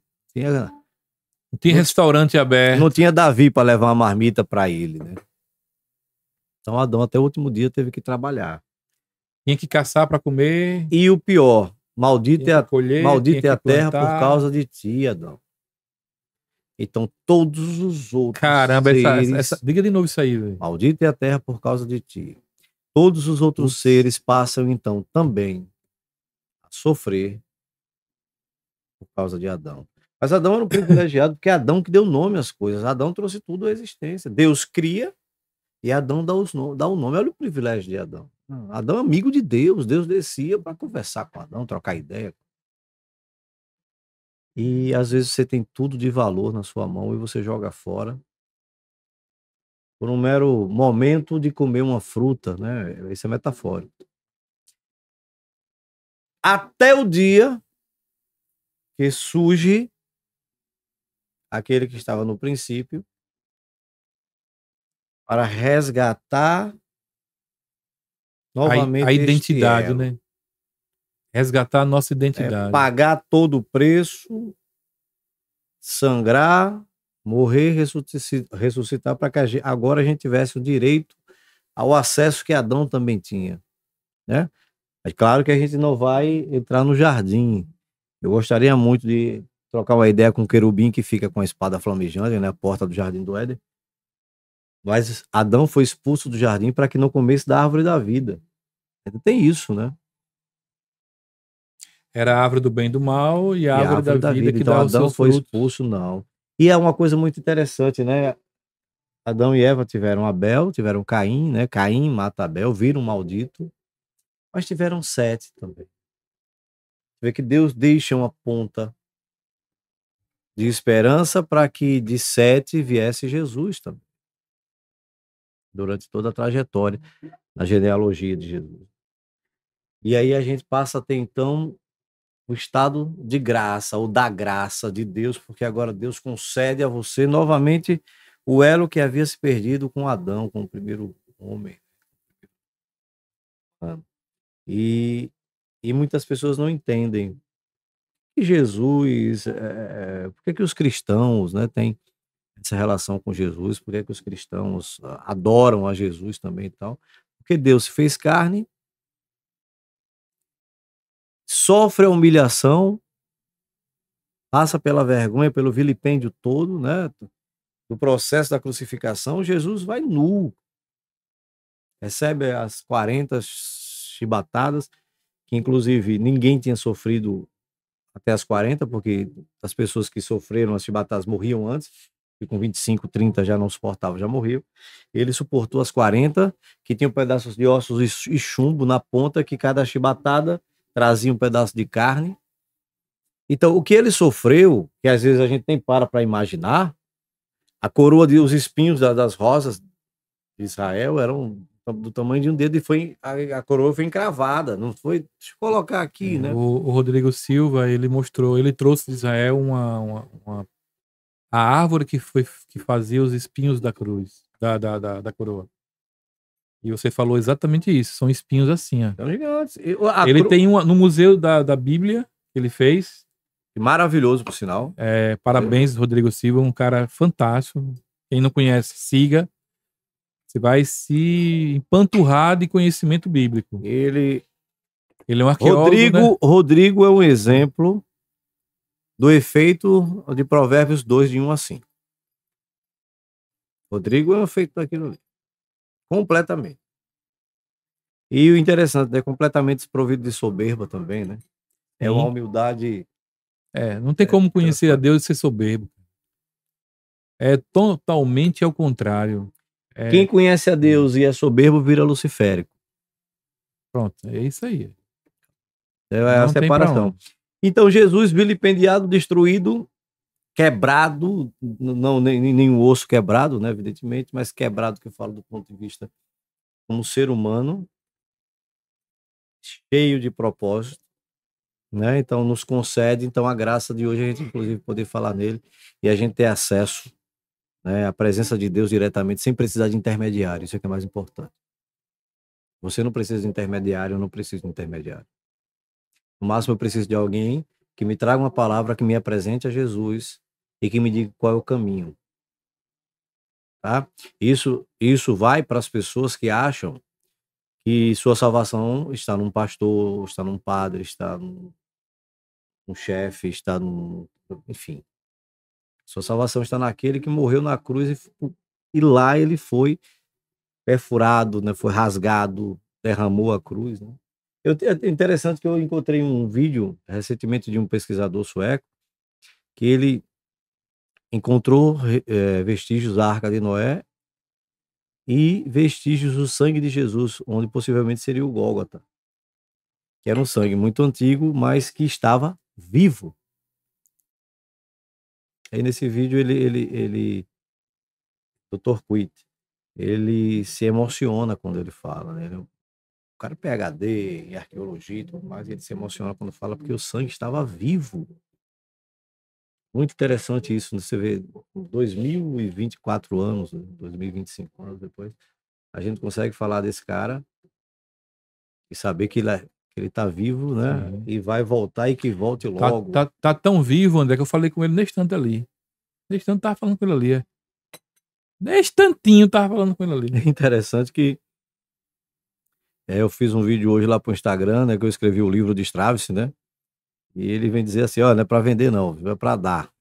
Não tinha restaurante aberto. Não tinha Davi para levar uma marmita para ele, né? Então Adão até o último dia teve que trabalhar. Tinha que caçar para comer. E o pior, maldita é a terra plantar. por causa de ti, Adão. Então todos os outros Caramba, seres... diga de novo isso aí, velho. Maldita é a terra por causa de ti. Todos os outros seres passam então também a sofrer por causa de Adão. Mas Adão era um privilegiado porque é Adão que deu nome às coisas. Adão trouxe tudo à existência. Deus cria e Adão dá o nome. Olha o privilégio de Adão. Adão é amigo de Deus. Deus descia para conversar com Adão, trocar ideia. E às vezes você tem tudo de valor na sua mão e você joga fora por um mero momento de comer uma fruta, né? Isso é metafórico. Até o dia que surge aquele que estava no princípio para resgatar novamente a identidade, né? Resgatar a nossa identidade. Pagar todo o preço, sangrar, morrer, ressuscitar para que agora a gente tivesse o direito ao acesso que Adão também tinha, né? É claro que a gente não vai entrar no jardim. Eu gostaria muito de trocar uma ideia com o querubim que fica com a espada flamejante, né? A porta do jardim do Éden. Mas Adão foi expulso do jardim para que não comesse da árvore da vida. Tem isso, né? Era a árvore do bem e do mal e a árvore da vida que então, dá os Adão seus foi frutos. expulso, não. E é uma coisa muito interessante, né? Adão e Eva tiveram Abel, tiveram Caim, né? Caim mata Abel, vira um maldito. Mas tiveram Sete também. Você vê que Deus deixa uma ponta de esperança para que de Sete viesse Jesus também. Durante toda a trajetória, na genealogia de Jesus. E aí a gente passa a ter, então, o estado de graça, ou da graça de Deus, porque agora Deus concede a você novamente o elo que havia se perdido com Adão, com o primeiro homem. E muitas pessoas não entendem que Jesus, por que os cristãos, né, têm essa relação com Jesus, por que os cristãos adoram a Jesus também e tal. Porque Deus se fez carne, sofre a humilhação, passa pela vergonha, pelo vilipêndio todo, né, do processo da crucificação. Jesus vai nu, recebe as 40 chibatadas, que inclusive ninguém tinha sofrido até as 40, porque as pessoas que sofreram as chibatadas morriam antes, e com 25, 30 já não suportava, já morreu. Ele suportou as 40, que tinham pedaços de ossos e chumbo na ponta, que cada chibatada trazia um pedaço de carne. Então, o que ele sofreu, que às vezes a gente nem para imaginar, a coroa os espinhos das rosas de Israel eram do tamanho de um dedo, e a coroa foi encravada, não foi? Deixa eu colocar aqui, né? O Rodrigo Silva, ele trouxe de Israel a árvore que fazia os espinhos da cruz, da coroa. E você falou exatamente isso, são espinhos assim, ó. São gigantes. Ele tem no museu da Bíblia que ele fez. Maravilhoso, por sinal. Parabéns, Rodrigo Silva, um cara fantástico. Quem não conhece, siga. Você vai se empanturrar de conhecimento bíblico. Ele é um arqueólogo, né? Rodrigo é um exemplo do efeito de Provérbios 2, de 1 a 5. Rodrigo é um efeito daquilo ali. Completamente. E o interessante, é completamente desprovido de soberba também, né? É uma humildade... não tem como conhecer a Deus e ser soberbo. É totalmente ao contrário. Quem conhece a Deus e é soberbo vira luciférico. Pronto, é isso aí. É a separação. Então, Jesus vilipendiado, destruído, quebrado, não nem o osso quebrado, né, evidentemente, mas quebrado, que eu falo do ponto de vista como ser humano, cheio de propósito, né? Então, nos concede, então, a graça de hoje, a gente, inclusive, poder falar nele e a gente ter acesso, né, à presença de Deus diretamente, sem precisar de intermediário. Isso é que é mais importante. Você não precisa de intermediário, eu não preciso de intermediário. No máximo, eu preciso de alguém que me traga uma palavra, que me apresente a Jesus e que me diga qual é o caminho. Tá? Isso vai para as pessoas que acham que sua salvação está num pastor, está num padre, está num chefe, está num... Enfim. Sua salvação está naquele que morreu na cruz e lá ele foi perfurado, né? Foi rasgado, derramou a cruz, né? É interessante que eu encontrei um vídeo recentemente de um pesquisador sueco que ele encontrou vestígios da Arca de Noé e vestígios do sangue de Jesus, onde possivelmente seria o Gólgota, que era um sangue muito antigo, mas que estava vivo. Aí nesse vídeo Dr. Quitt, ele se emociona quando ele fala, né? O cara é PhD em arqueologia e tudo mais, ele se emociona quando fala porque o sangue estava vivo. Muito interessante isso, você vê 2024 anos, 2025 anos depois, a gente consegue falar desse cara e saber que ele tá vivo, né? Sim. E vai voltar e que volte logo. Tá tão vivo, André, que eu falei com ele nesse instante ali. Nesse instante tava falando com ele ali. Nesse instantinho tava falando com ele ali. É interessante que eu fiz um vídeo hoje lá pro Instagram, né? Que eu escrevi o livro de Straviss, né? E ele vem dizer assim, ó, não é para vender não, é para dar.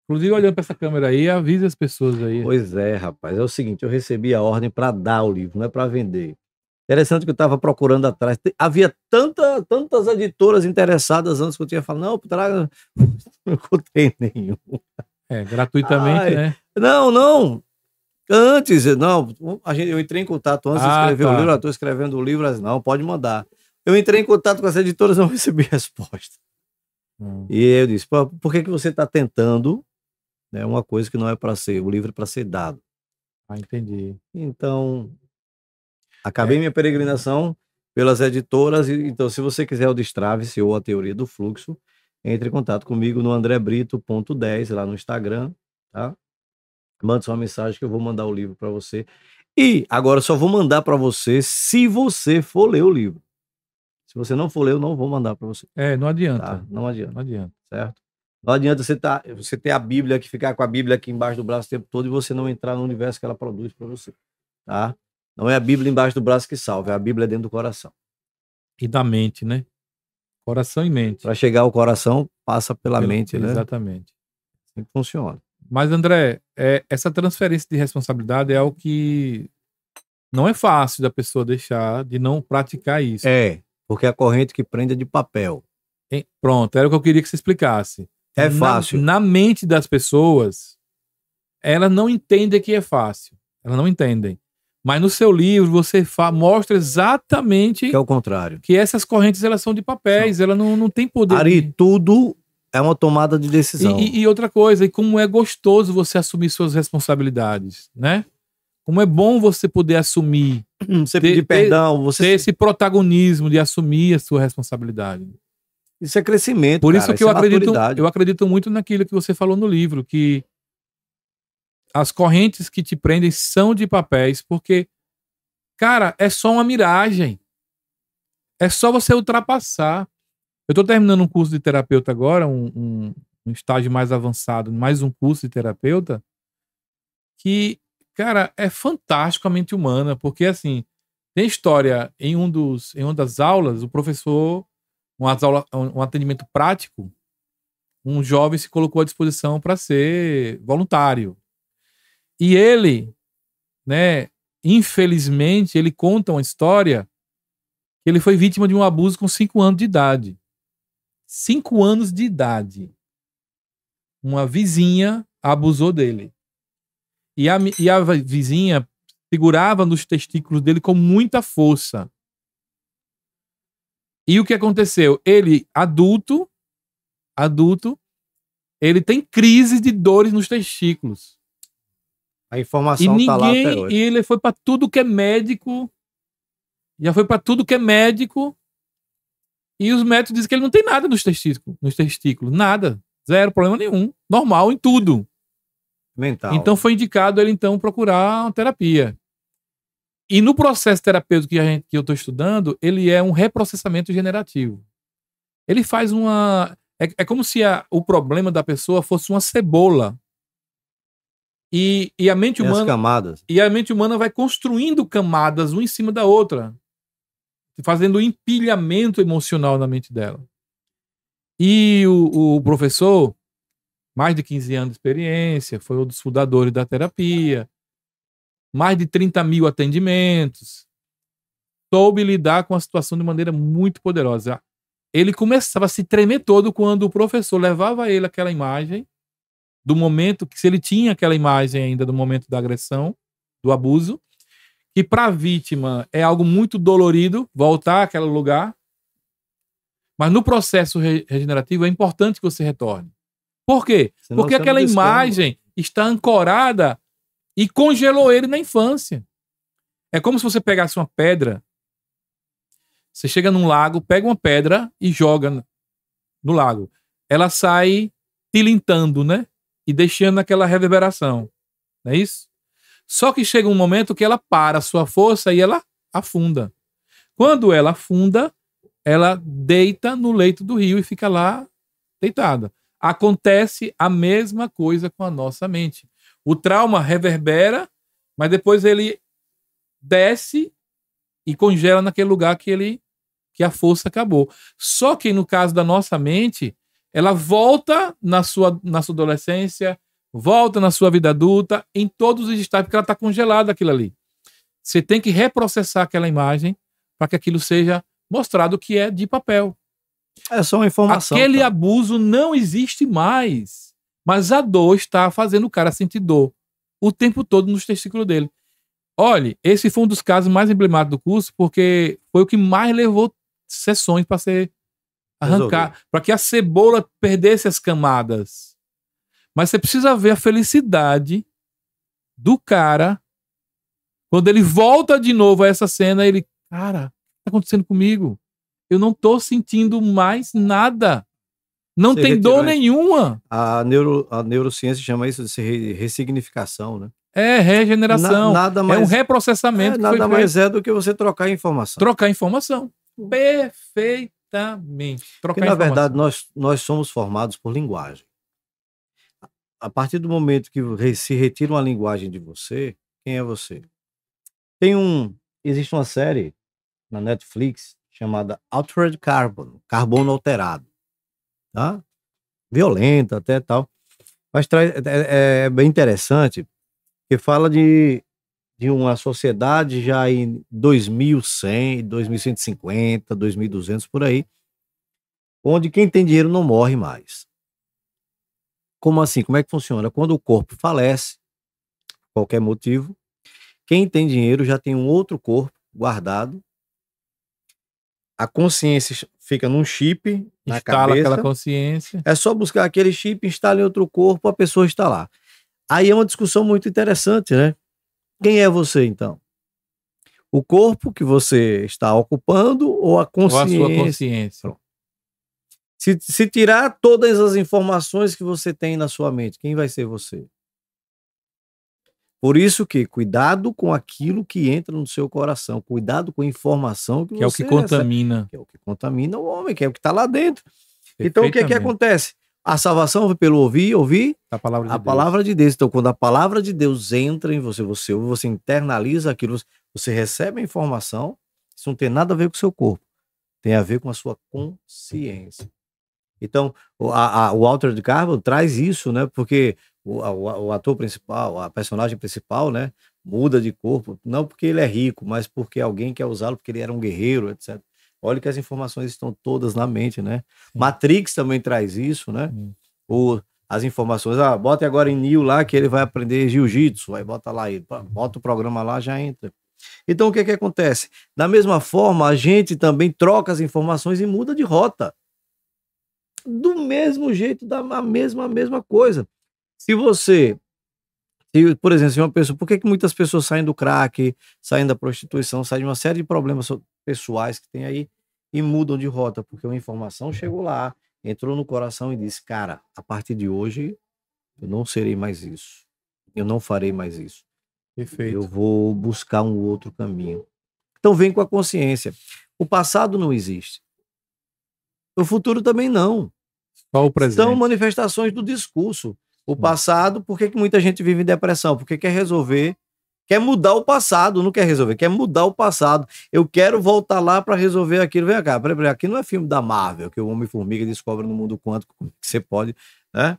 Inclusive, olhando para essa câmera aí, avise as pessoas aí. Pois é, rapaz, é o seguinte, eu recebi a ordem para dar o livro, não é para vender. Interessante que eu estava procurando atrás, havia tantas editoras interessadas antes que eu tinha falado, não, traga, não encontrei nenhum. Gratuitamente, né? Não, antes, não, eu entrei em contato antes de escrever o livro, eu estou escrevendo o livro, não, pode mandar. Eu entrei em contato com as editoras, não recebi resposta. E eu disse, por que você está tentando, né, uma coisa que não é para ser, o livro é para ser dado? Entendi. Então, acabei minha peregrinação pelas editoras, então se você quiser o de Straviss ou a Teoria do Fluxo, entre em contato comigo no andrebrito.10 lá no Instagram, tá? Manda sua mensagem que eu vou mandar o livro para você. E agora só vou mandar para você se você for ler o livro. Se você não for ler, eu não vou mandar para você. Não adianta. Tá? Não adianta. Não adianta. Certo? Não adianta você ter a Bíblia aqui, ficar com a Bíblia aqui embaixo do braço o tempo todo e você não entrar no universo que ela produz para você. Tá? Não é a Bíblia embaixo do braço que salva, é a Bíblia dentro do coração. E da mente, né? Coração e mente. Para chegar ao coração, passa pela mente, né? Exatamente. Assim funciona. Mas, André, essa transferência de responsabilidade é algo que não é fácil da pessoa deixar de não praticar isso. Porque a corrente que prende é de papel. Pronto, era o que eu queria que você explicasse. É fácil. Na mente das pessoas, elas não entendem que é fácil. Elas não entendem. Mas no seu livro, você mostra exatamente... Que é o contrário. Que essas correntes, elas são de papéis. Elas não têm poder... Ari, tudo é uma tomada de decisão. E outra coisa, e como é gostoso você assumir suas responsabilidades, né? Como é bom você poder assumir... Você pedir perdão, você... ter esse protagonismo de assumir a sua responsabilidade. Isso é crescimento, por isso, cara, que eu acredito muito naquilo que você falou no livro, que as correntes que te prendem são de papéis, porque, cara, é só uma miragem. É só você ultrapassar. Eu tô terminando um curso de terapeuta agora, um estágio mais avançado, mais um curso de terapeuta, que, cara, é fantástico a mente humana, porque, assim, tem história em uma das aulas, o professor... um atendimento prático, um jovem se colocou à disposição para ser voluntário. E ele, né, infelizmente, ele conta uma história que ele foi vítima de um abuso com 5 anos de idade. 5 anos de idade. Uma vizinha abusou dele. E a vizinha segurava nos testículos dele com muita força. E o que aconteceu? Ele, adulto, ele tem crise de dores nos testículos. A informação tá lá até hoje. E ele foi para tudo que é médico. Já foi para tudo que é médico. E os médicos dizem que ele não tem nada nos testículos. Nada. Zero problema nenhum. Normal em tudo. Mental. Então foi indicado ele então procurar uma terapia. E no processo terapêutico que eu estou estudando, ele é um reprocessamento generativo. Ele faz uma... É como se o problema da pessoa fosse uma cebola. E a mente humana... As camadas. E a mente humana vai construindo camadas uma em cima da outra, fazendo um empilhamento emocional na mente dela. E o professor, mais de 15 anos de experiência, foi um dos fundadores da terapia, mais de 30 mil atendimentos, soube lidar com a situação de maneira muito poderosa. Ele começava a se tremer todo quando o professor levava a ele aquela imagem do momento, que se ele tinha aquela imagem ainda do momento da agressão, do abuso, que para a vítima é algo muito dolorido voltar àquele lugar, mas no processo regenerativo é importante que você retorne. Por quê? Senão porque aquela imagem está ancorada e congelou ele na infância. É como se você pegasse uma pedra, você chega num lago, pega uma pedra e joga no lago. Ela sai tilintando, né? E deixando aquela reverberação. Não é isso? Só que chega um momento que ela para a sua força e ela afunda. Quando ela afunda, ela deita no leito do rio e fica lá deitada. Acontece a mesma coisa com a nossa mente. O trauma reverbera, mas depois ele desce e congela naquele lugar que a força acabou. Só que no caso da nossa mente, ela volta na sua adolescência, volta na sua vida adulta, em todos os estágios, porque ela está congelada aquilo ali. Você tem que reprocessar aquela imagem para que aquilo seja mostrado que é de papel. É só uma informação. Aquele abuso não existe mais, mas a dor está fazendo o cara sentir dor o tempo todo nos testículos dele. Olha, esse foi um dos casos mais emblemáticos do curso, porque foi o que mais levou sessões para ser arrancar, para que a cebola perdesse as camadas. Mas você precisa ver a felicidade do cara quando ele volta de novo a essa cena. Ele, cara, o que está acontecendo comigo? Eu não estou sentindo mais nada. Não tem dor nenhuma. A neurociência chama isso de ressignificação, né? É regeneração. Nada mais, é um reprocessamento. Nada mais é do que você trocar informação. Trocar informação. Perfeitamente. Porque, na verdade, nós somos formados por linguagem. A partir do momento que se retira uma linguagem de você, quem é você? Existe uma série na Netflix chamada Altered Carbon, carbono alterado, tá? Violenta até tal, mas é bem interessante, que fala de uma sociedade já em 2100, 2150, 2200 por aí, onde quem tem dinheiro não morre mais. Como assim? Como é que funciona? Quando o corpo falece, qualquer motivo, quem tem dinheiro já tem um outro corpo guardado. A consciência fica num chip na instala cabeça. Aquela consciência. É só buscar aquele chip, instala em outro corpo, a pessoa está lá. Aí é uma discussão muito interessante, né? Quem é você, então? O corpo que você está ocupando ou a consciência? Ou a sua consciência. Se tirar todas as informações que você tem na sua mente, quem vai ser você? Por isso que cuidado com aquilo que entra no seu coração, cuidado com a informação que você é o que contamina. Recebe, que é o que contamina o homem, que é o que está lá dentro. Então o que acontece? A salvação foi pelo ouvir a palavra de Deus. Então quando a palavra de Deus entra em você, você ouve, você internaliza aquilo, você recebe a informação, isso não tem nada a ver com o seu corpo, tem a ver com a sua consciência. Então, o Altered Carbon traz isso, né? Porque o ator principal, a personagem principal, né? Muda de corpo, não porque ele é rico, mas porque alguém quer usá-lo, porque ele era um guerreiro, etc. Olha que as informações estão todas na mente, né? Sim. Matrix também traz isso, né? As informações, bota agora em Neo lá que ele vai aprender jiu-jitsu, aí bota lá, bota o programa lá, já entra. Então, o que acontece? Da mesma forma, a gente também troca as informações e muda de rota. Do mesmo jeito, da mesma coisa. Por exemplo, se uma pessoa... Por que muitas pessoas saem do crack, saem da prostituição, saem de uma série de problemas pessoais que tem aí e mudam de rota? Porque uma informação chegou lá, entrou no coração e disse, cara, a partir de hoje, eu não serei mais isso. Eu não farei mais isso. Perfeito. Eu vou buscar um outro caminho. Então vem com a consciência. O passado não existe. O futuro também não. Só o presente. São manifestações do discurso. O passado, por que muita gente vive em depressão? Porque quer resolver, quer mudar o passado, não quer resolver, quer mudar o passado. Eu quero voltar lá para resolver aquilo. Vem cá, aqui não é filme da Marvel, que o Homem-Formiga descobre no mundo quântico que você pode, né?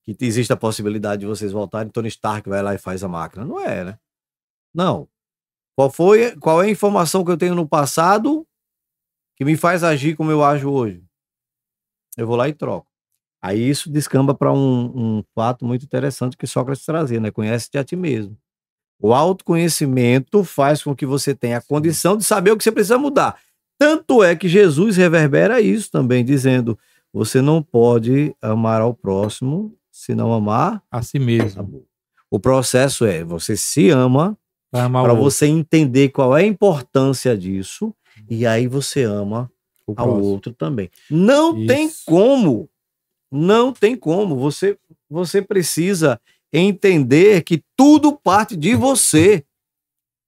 Que existe a possibilidade de vocês voltarem, Tony Stark vai lá e faz a máquina. Não é, né? Não. Qual é a informação que eu tenho no passado que me faz agir como eu ajo hoje? Eu vou lá e troco. Aí isso descamba para um fato muito interessante que Sócrates trazia, né? Conhece-te a ti mesmo. O autoconhecimento faz com que você tenha a condição de saber o que você precisa mudar. Tanto é que Jesus reverbera isso também, dizendo, você não pode amar ao próximo se não amar a si mesmo. O processo é, você se ama para você entender qual é a importância disso e aí você ama ao outro também. Não tem como. Você precisa entender que tudo parte de você.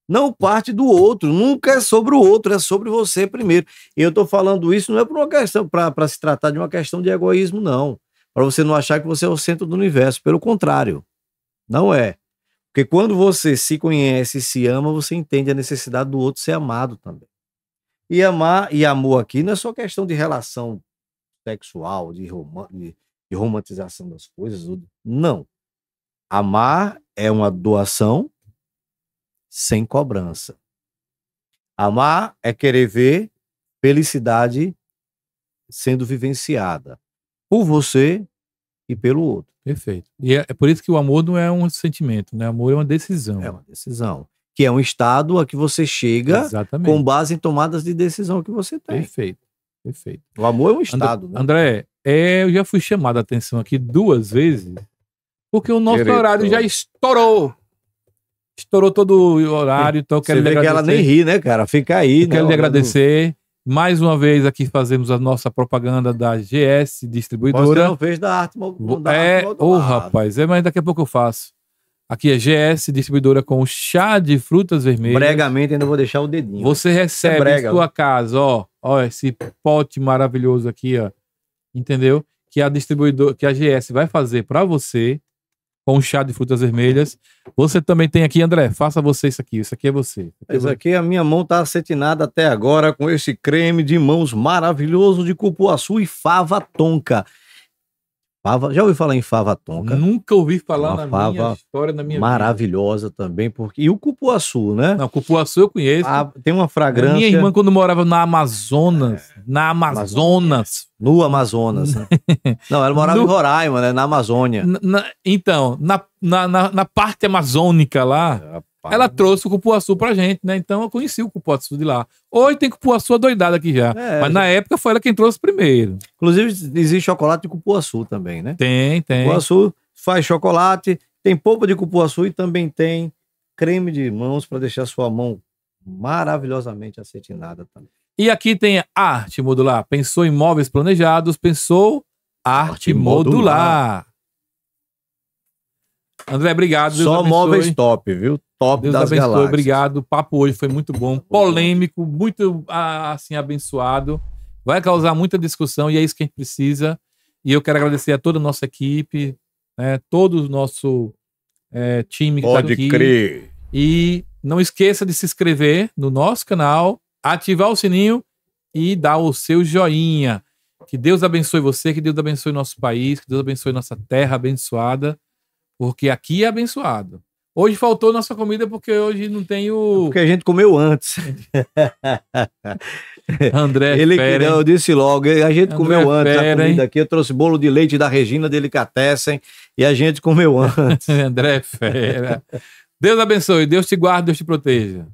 Não parte do outro. Nunca é sobre o outro, é sobre você primeiro. E eu estou falando isso não é por uma questão, para se tratar de uma questão de egoísmo, não. Para você não achar que você é o centro do universo. Pelo contrário, não é. Porque quando você se conhece e se ama, você entende a necessidade do outro ser amado também. E amar e amor aqui não é só questão de relação sexual, de romantização das coisas. Não. Amar é uma doação sem cobrança. Amar é querer ver felicidade sendo vivenciada por você e pelo outro. Perfeito. E é por isso que o amor não é um sentimento, né? O amor é uma decisão. É uma decisão. Que é um estado a que você chega Exatamente. Com base em tomadas de decisão que você tem. Perfeito. Perfeito. O amor é um estado, né? André, eu já fui chamado a atenção aqui 2 vezes, porque o nosso horário já estourou. Estourou todo o horário, então eu quero lhe agradecer. Que ela nem ri, né, cara? Fica aí, né? Quero lhe agradecer. Mais uma vez aqui fazemos a nossa propaganda da GS Distribuidora. Você não fez da arte modular. Rapaz, mas daqui a pouco eu faço. Aqui é GS Distribuidora com chá de frutas vermelhas. Bregamente ainda vou deixar o dedinho. Você recebe em sua casa, ó, esse pote maravilhoso aqui, ó. Entendeu? Que a distribuidora, que a GS vai fazer para você com chá de frutas vermelhas. Você também tem aqui, André, faça você isso aqui. Isso aqui é você. Isso aqui, a minha mão tá acetinada até agora com esse creme de mãos maravilhoso de cupuaçu e fava tonka. Já ouviu falar em fava tonka? Nunca ouvi falar na minha história, na minha maravilhosa vida. Também, porque... E o cupuaçu, né? Não, cupuaçu eu conheço. Tem uma fragrância... Minha irmã, quando morava no Amazonas, no Amazonas, né? Não, ela morava em Roraima, né? Na Amazônia. Então, na parte amazônica lá, ela trouxe o cupuaçu pra gente, né? Então eu conheci o cupuaçu de lá. Hoje tem cupuaçu adoidado aqui já. Mas na época foi ela quem trouxe primeiro. Inclusive, existe chocolate de cupuaçu também, né? Tem. Cupuaçu faz chocolate, tem polpa de cupuaçu e também tem creme de mãos para deixar sua mão maravilhosamente acetinada também. E aqui tem arte modular. Pensou em móveis planejados, pensou arte modular. André, obrigado. Deus só abençoe. Móveis top, viu? Top Deus das abençoe, galáxias. Obrigado. O papo hoje foi muito bom, polêmico, muito assim abençoado. Vai causar muita discussão e é isso que a gente precisa. E eu quero agradecer a toda a nossa equipe, todo o nosso time que está aqui. Pode crer. E não esqueça de se inscrever no nosso canal, ativar o sininho e dar o seu joinha. Que Deus abençoe você, que Deus abençoe nosso país, que Deus abençoe nossa terra abençoada, porque aqui é abençoado. Hoje faltou nossa comida porque hoje não tem o... Porque a gente comeu antes. André Fera, eu disse logo, a gente comeu antes a comida aqui. Eu trouxe bolo de leite da Regina Delicatessen e a gente comeu antes. André Fera. Deus abençoe, Deus te guarde, Deus te proteja.